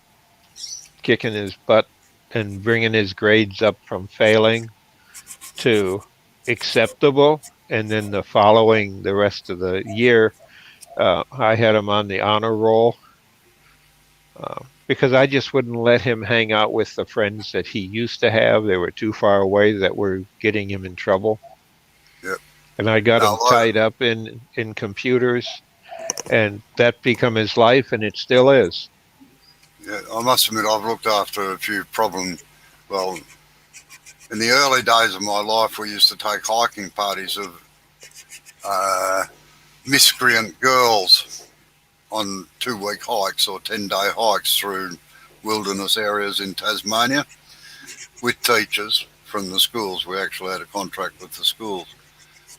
kicking his butt and bringing his grades up from failing to acceptable. And then the rest of the year, I had him on the honor roll because I just wouldn't let him hang out with the friends that he used to have. They were too far away that were getting him in trouble. Yep. And I got Now, him tied up in computers, and that became his life, and it still is. Yeah, I must admit, I've looked after a few well, in the early days of my life, we used to take hiking parties of miscreant girls on 2-week hikes or 10-day hikes through wilderness areas in Tasmania with teachers from the schools. We actually had a contract with the schools,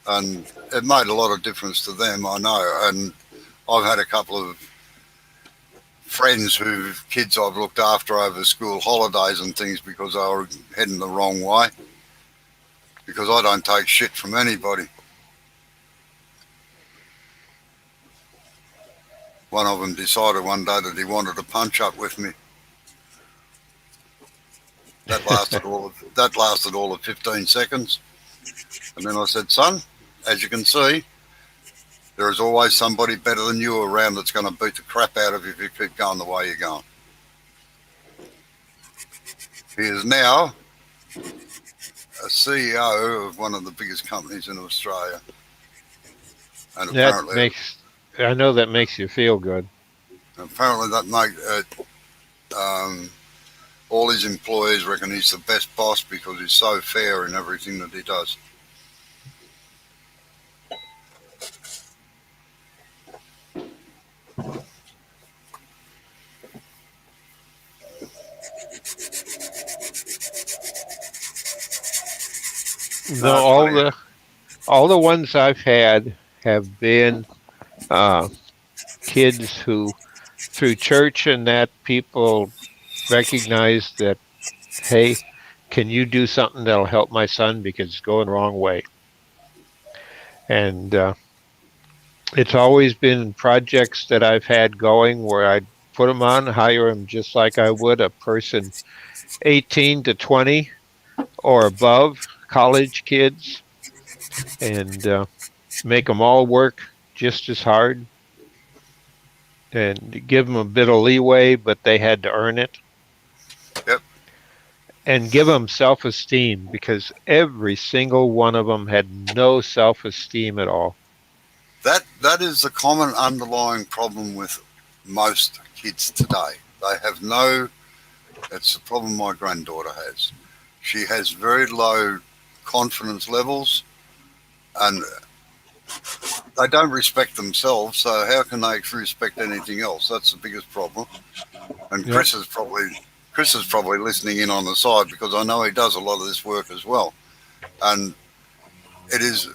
and it made a lot of difference to them, I know. And I've had a couple of friends whose kids I've looked after over school holidays and things because they were heading the wrong way, because I don't take shit from anybody. One of them decided one day that he wanted to punch up with me. That lasted all of 15 seconds. And then I said, son, as you can see, there is always somebody better than you around that's going to beat the crap out of you if you keep going the way you're going. He is now a CEO of one of the biggest companies in Australia. And I know that makes you feel good. Apparently that all his employees reckon he's the best boss because he's so fair in everything that he does. No, all the ones I've had have been kids who, through church and that, people recognize that, hey, can you do something that'll help my son because it's going the wrong way? And it's always been projects that I've had going where I'd put them on, hire them just like I would a person 18 to 20 or above, college kids, and make them all work just as hard and give them a bit of leeway, but they had to earn it. Yep. And give them self-esteem, because every single one of them had no self-esteem at all. That is the common underlying problem with most kids today. They have that's the problem my granddaughter has. She has very low confidence levels, and they don't respect themselves, so how can they respect anything else? That's the biggest problem. And Yep. Chris is probably listening in on the side, because I know he does a lot of this work as well. And it is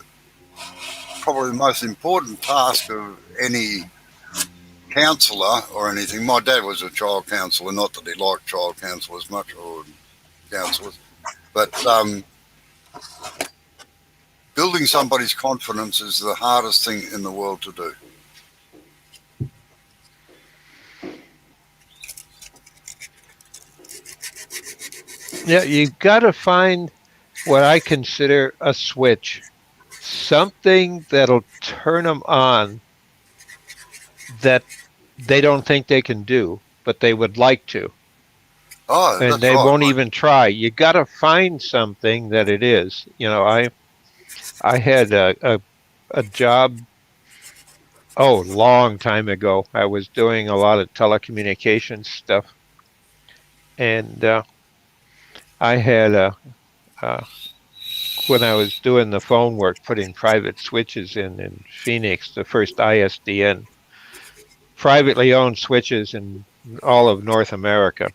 probably the most important task of any counsellor or anything. My dad was a child counsellor, not that he liked child counsellors much, or counsellors, but building somebody's confidence is the hardest thing in the world to do. Yeah, you've got to find what I consider a switch, something that'll turn them on that they don't think they can do, but they would like to. Oh, And that's they right. won't even try. You got to find something that it is. You know, I had a job, long time ago. I was doing a lot of telecommunications stuff, and I had when I was doing the phone work, putting private switches in Phoenix, the first ISDN, privately owned switches in all of North America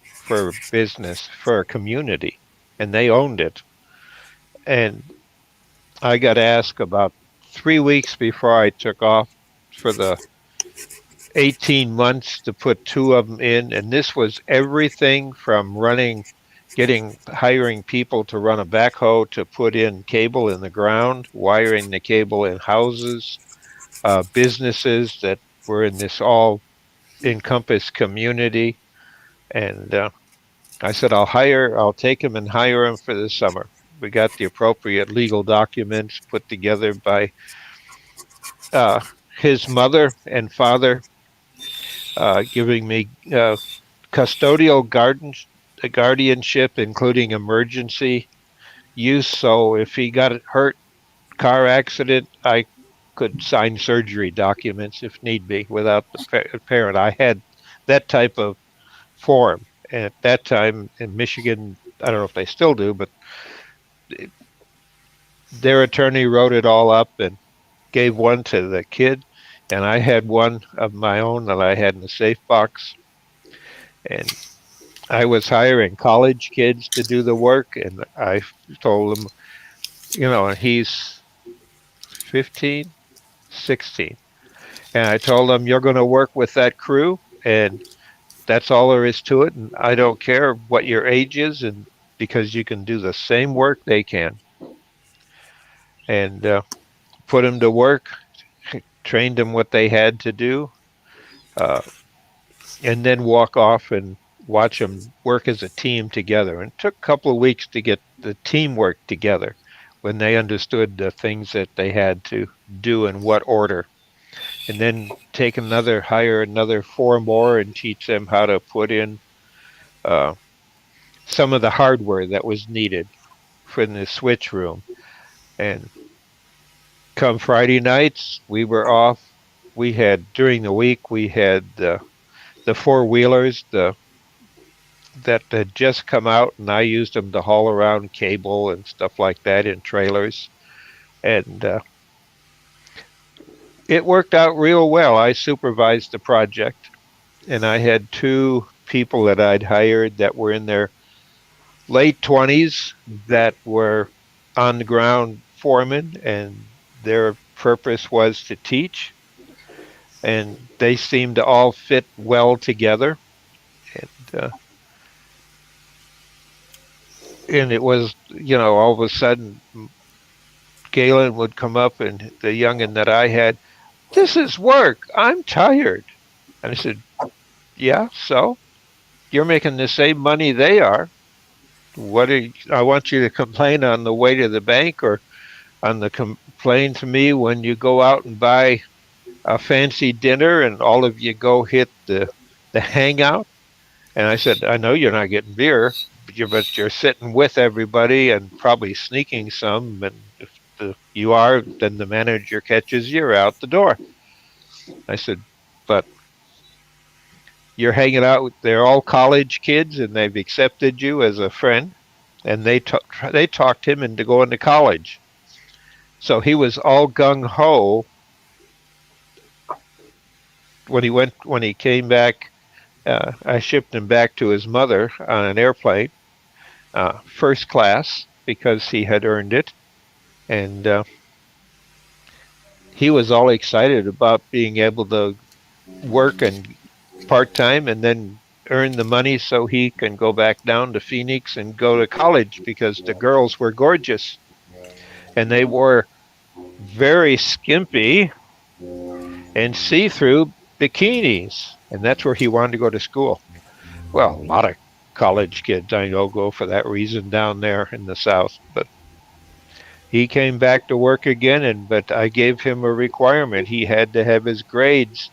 for business, for a community, and they owned it. And I got asked about 3 weeks before I took off for the 18 months to put two of them in. And this was everything from hiring people to run a backhoe, to put in cable in the ground, wiring the cable in houses, businesses that were in this all encompassed community. And I said, I'll take him and hire him for the summer. We got the appropriate legal documents put together by his mother and father, giving me custodial guardianship, including emergency use. So if he got hurt, car accident, I could sign surgery documents if need be without the parent. I had that type of form. And at that time in Michigan, I don't know if they still do, but their attorney wrote it all up and gave one to the kid. And I had one of my own that I had in the safe box. And I was hiring college kids to do the work. And I told them, and he's 15, 16. And I told him, you're going to work with that crew, and that's all there is to it. And I don't care what your age is, and because you can do the same work they can. And put them to work, trained them what they had to do, and then walk off and watch them work as a team together. And it took a couple of weeks to get the teamwork together when they understood the things that they had to do in what order. And then hire another 4 more and teach them how to put in some of the hardware that was needed for the switch room. And come Friday nights, we were off. During the week, we had the 4-wheelers that had just come out, and I used them to haul around cable and stuff like that in trailers. And it worked out real well. I supervised the project, and I had 2 people that I'd hired that were in their late 20s that were on the ground foremen, and their purpose was to teach. And they seemed to all fit well together. And it was, all of a sudden, Galen would come up, and the youngin that I had, this is work. I'm tired. And I said, yeah, so? You're making the same money they are. I want you to complain on the way to the bank, or on the complain to me when you go out and buy a fancy dinner and all of you go hit the hangout. And I said, I know you're not getting beer, but you're sitting with everybody and probably sneaking some. And if you are, then the manager catches you out the door. I said, but you're hanging out they're all college kids, and they've accepted you as a friend, and they talked him into going to college. So he was all gung-ho when he came back. I shipped him back to his mother on an airplane, first class, because he had earned it. And he was all excited about being able to work and part-time and then earn the money so he can go back down to Phoenix and go to college, because the girls were gorgeous. And they wore very skimpy and see-through bikinis. And that's where he wanted to go to school. Well, a lot of college kids I know go for that reason down there in the South. But he came back to work again, but I gave him a requirement. He had to have his grades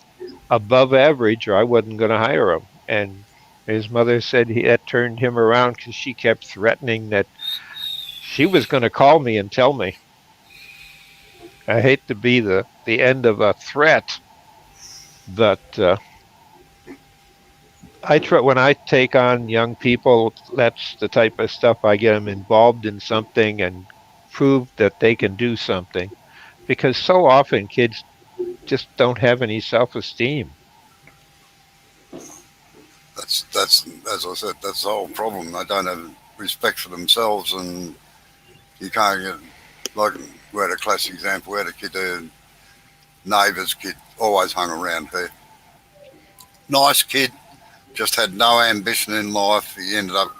above average, or I wasn't going to hire him. And his mother said that turned him around, because she kept threatening that she was going to call me and tell me. I hate to be the end of a threat, but when I take on young people, that's the type of stuff I get them involved in something and prove that they can do something, because so often kids just don't have any self-esteem. That's as I said, that's the whole problem. They don't have respect for themselves, and you can't get, like, we had a classic example. We had a kid, a neighbour's kid, always hung around here. Nice kid, just had no ambition in life. He ended up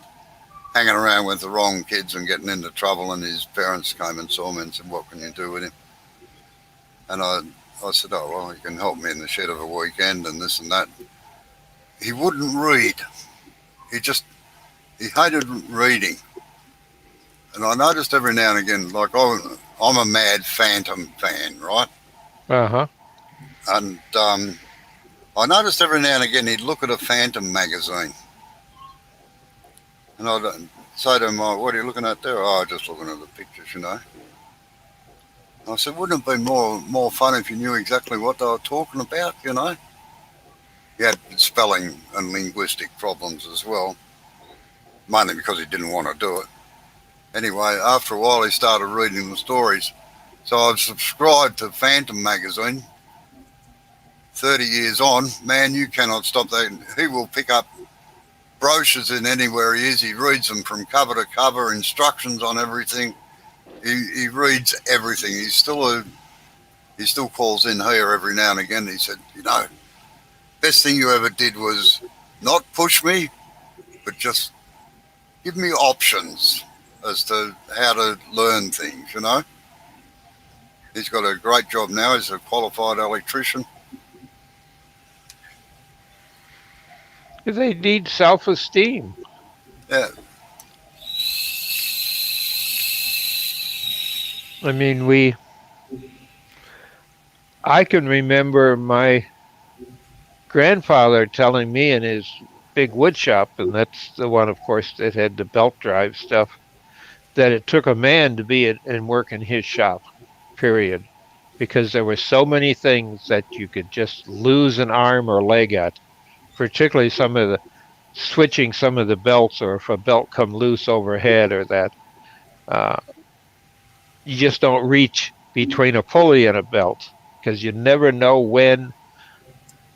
hanging around with the wrong kids and getting into trouble, and his parents came and saw me and said, what can you do with him? And I said, oh, well, you can help me in the shed of a weekend and this and that. He wouldn't read. He hated reading. And I noticed every now and again, like, I'm a mad Phantom fan, right? Uh-huh. And I noticed every now and again he'd look at a Phantom magazine. And I'd say to him, oh, what are you looking at there? Oh, just looking at the pictures, you know. I said, wouldn't it be more fun if you knew exactly what they were talking about, you know? He had spelling and linguistic problems as well, mainly because he didn't want to do it. Anyway, after a while he started reading the stories. So I've subscribed to Phantom magazine. 30 years on, man, you cannot stop that. He will pick up brochures in anywhere he is. He reads them from cover to cover, instructions on everything. He reads everything. He still calls in here every now and again. He said, you know, best thing you ever did was not push me, but just give me options as to how to learn things, you know. He's got a great job now. He's a qualified electrician. They need self-esteem. Yeah. I mean, I can remember my grandfather telling me in his big wood shop, and that's the one, of course, that had the belt drive stuff, that it took a man to be and work in his shop, period. Because there were so many things that you could just lose an arm or leg at, particularly switching some of the belts, or if a belt come loose overhead or that. You just don't reach between a pulley and a belt, because you never know when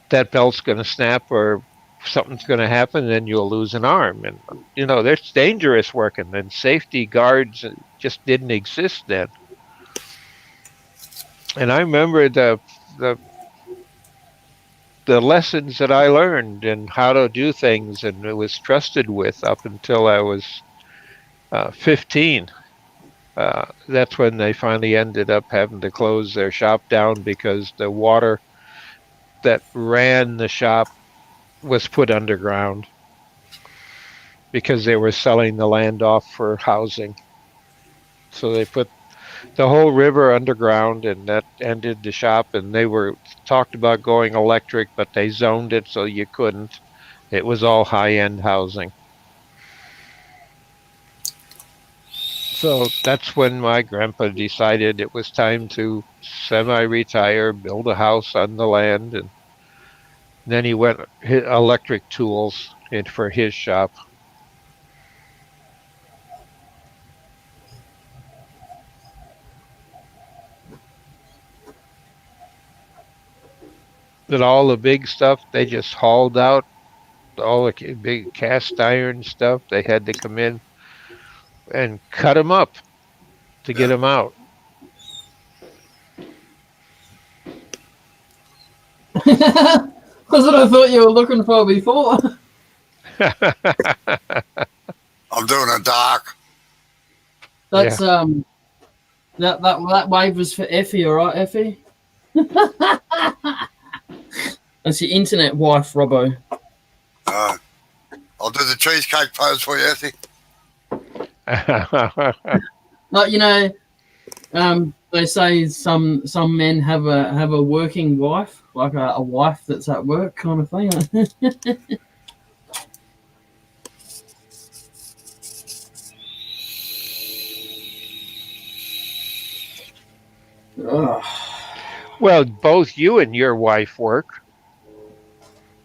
that belt's going to snap or something's going to happen, and then you'll lose an arm. And, you know, there's dangerous working, and safety guards just didn't exist then. And I remember the lessons that I learned and how to do things, and it was trusted with up until I was 15. That's when they finally ended up having to close their shop down, because the water that ran the shop was put underground, because they were selling the land off for housing. So they put the whole river underground, and that ended the shop. And they were talked about going electric, but they zoned it so you couldn't. It was all high-end housing. So that's when my grandpa decided it was time to semi-retire, build a house on the land, and then he went electric tools for his shop. But all the big stuff, they just hauled out. All the big cast iron stuff, they had to come in and cut them up to get them out. That's what I thought you were looking for before. I'm doing a dark. That's that wave was for Effie, all right, Effie? That's your internet wife, Robbo. I'll do the cheesecake pose for you, Effie. Like, you know, they say some men have a working wife, like a wife that's at work kind of thing. Well, both you and your wife work.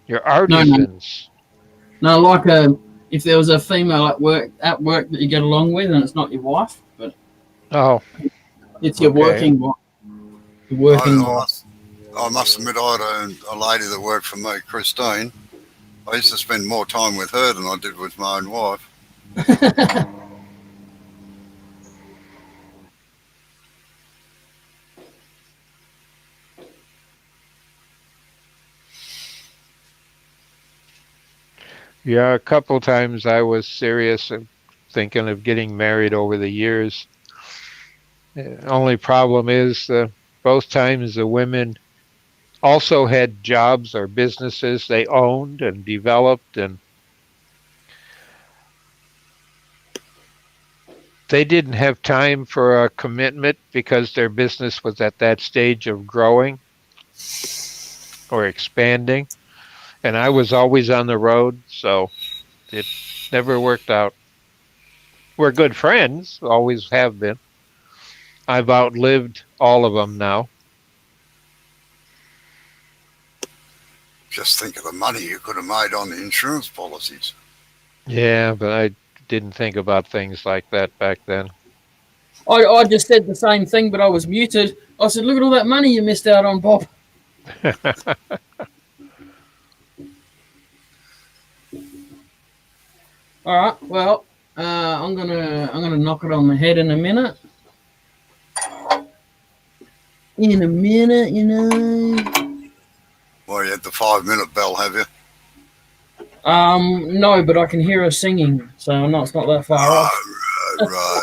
You're artisans. No, like if there was a female at work that you get along with, and it's not your wife, but Oh, It's your Okay. working one. Your working I, wife. I must admit, I had a lady that worked for me, Christine. I used to spend more time with her than I did with my own wife. yeah. A couple times I was serious and thinking of getting married over the years. Only problem is both times the women also had jobs or businesses they owned and developed, and they didn't have time for a commitment because their business was at that stage of growing or expanding. And I was always on the road, so it never worked out. We're good friends, always have been. I've outlived all of them now. Just think of the money you could have made on the insurance policies. Yeah, but I didn't think about things like that back then. I just said the same thing, but I was muted. I said, look at all that money you missed out on, Bob. All right. Well, I'm gonna knock it on the head in a minute. In a minute, you know. Well, you had the 5-minute bell, have you? No, but I can hear her singing, so no, it's not that far off. Right.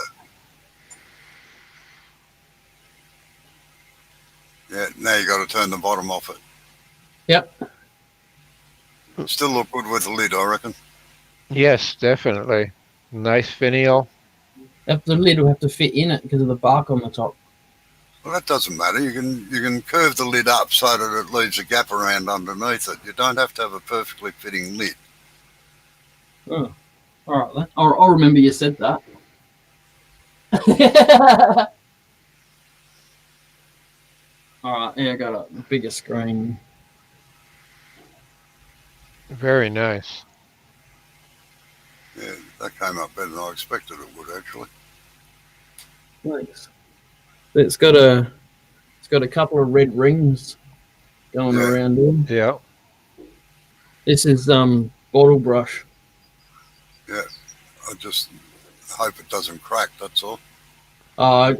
Yeah, now you got to turn the bottom off it. Yep. Still look good with the lid, I reckon. Yes, definitely. Nice finial. The lid will have to fit in it because of the bark on the top. Well, that doesn't matter. You can curve the lid up so that it leaves a gap around underneath it. You don't have to have a perfectly fitting lid. Oh, all right then. I'll remember you said that. All right, yeah, I got a bigger screen. Very nice. Yeah, that came up better than I expected it would, actually. Thanks. It's got a couple of red rings going Yeah. around it. Yeah. This is bottle brush. I just hope it doesn't crack, that's all.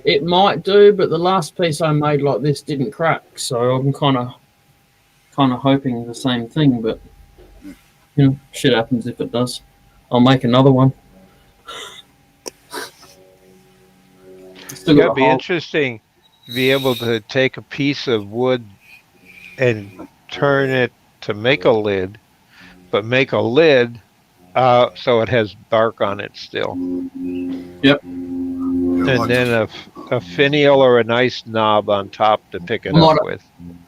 It might do, but the last piece I made like this didn't crack, so I'm kind of hoping the same thing. But you know, shit happens if it does. I'll make another one. Still got That'd a be hole. interesting to be able to take a piece of wood and turn it to make a lid, but make a lid so it has bark on it still. Yep. And then a finial or a nice knob on top to pick it up with.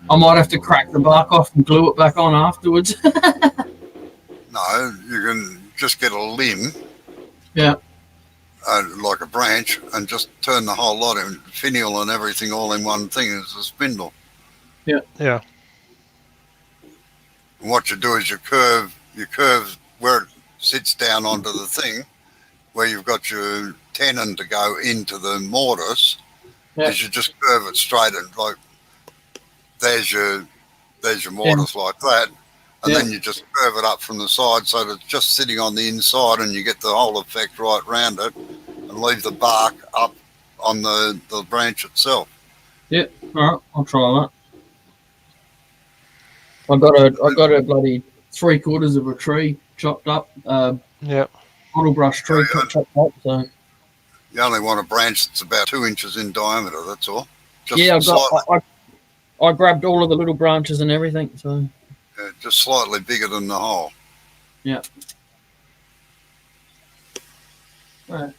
I might have to crack the bark off and glue it back on afterwards. No, you can just get a limb. Yeah. Like a branch, and just turn the whole lot in finial and everything all in one thing as a spindle. Yeah. And what you do is you curve where it sits down onto the thing, where you've got your tenon to go into the mortise. Yeah. Is you just curve it straight and like there's your mortise like that, and then you just curve it up from the side so that it's just sitting on the inside, and you get the whole effect right round it, and leave the bark up on the branch itself. Yeah. All right. I'll try that. I got a bloody 3/4 of a tree chopped up. Yep. Bottle brush tree chopped up. So You only want a branch that's about 2 inches in diameter. That's all. Just yeah, slightly, I grabbed all of the little branches and everything. So just slightly bigger than the hole. yeah. All right.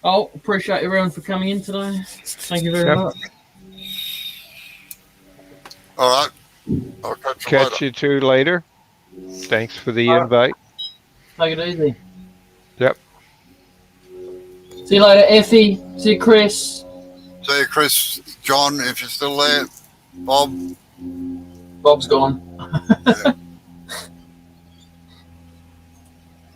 Oh, appreciate everyone for coming in today. Thank you very Yep. much. All right. I'll catch you later. Catch you two later. Thanks for the All right. invite. Take it easy. Yep. See you later, Effie. See you, Chris. See you, Chris, John, if you're still there. Bob. Bob's gone. Yeah.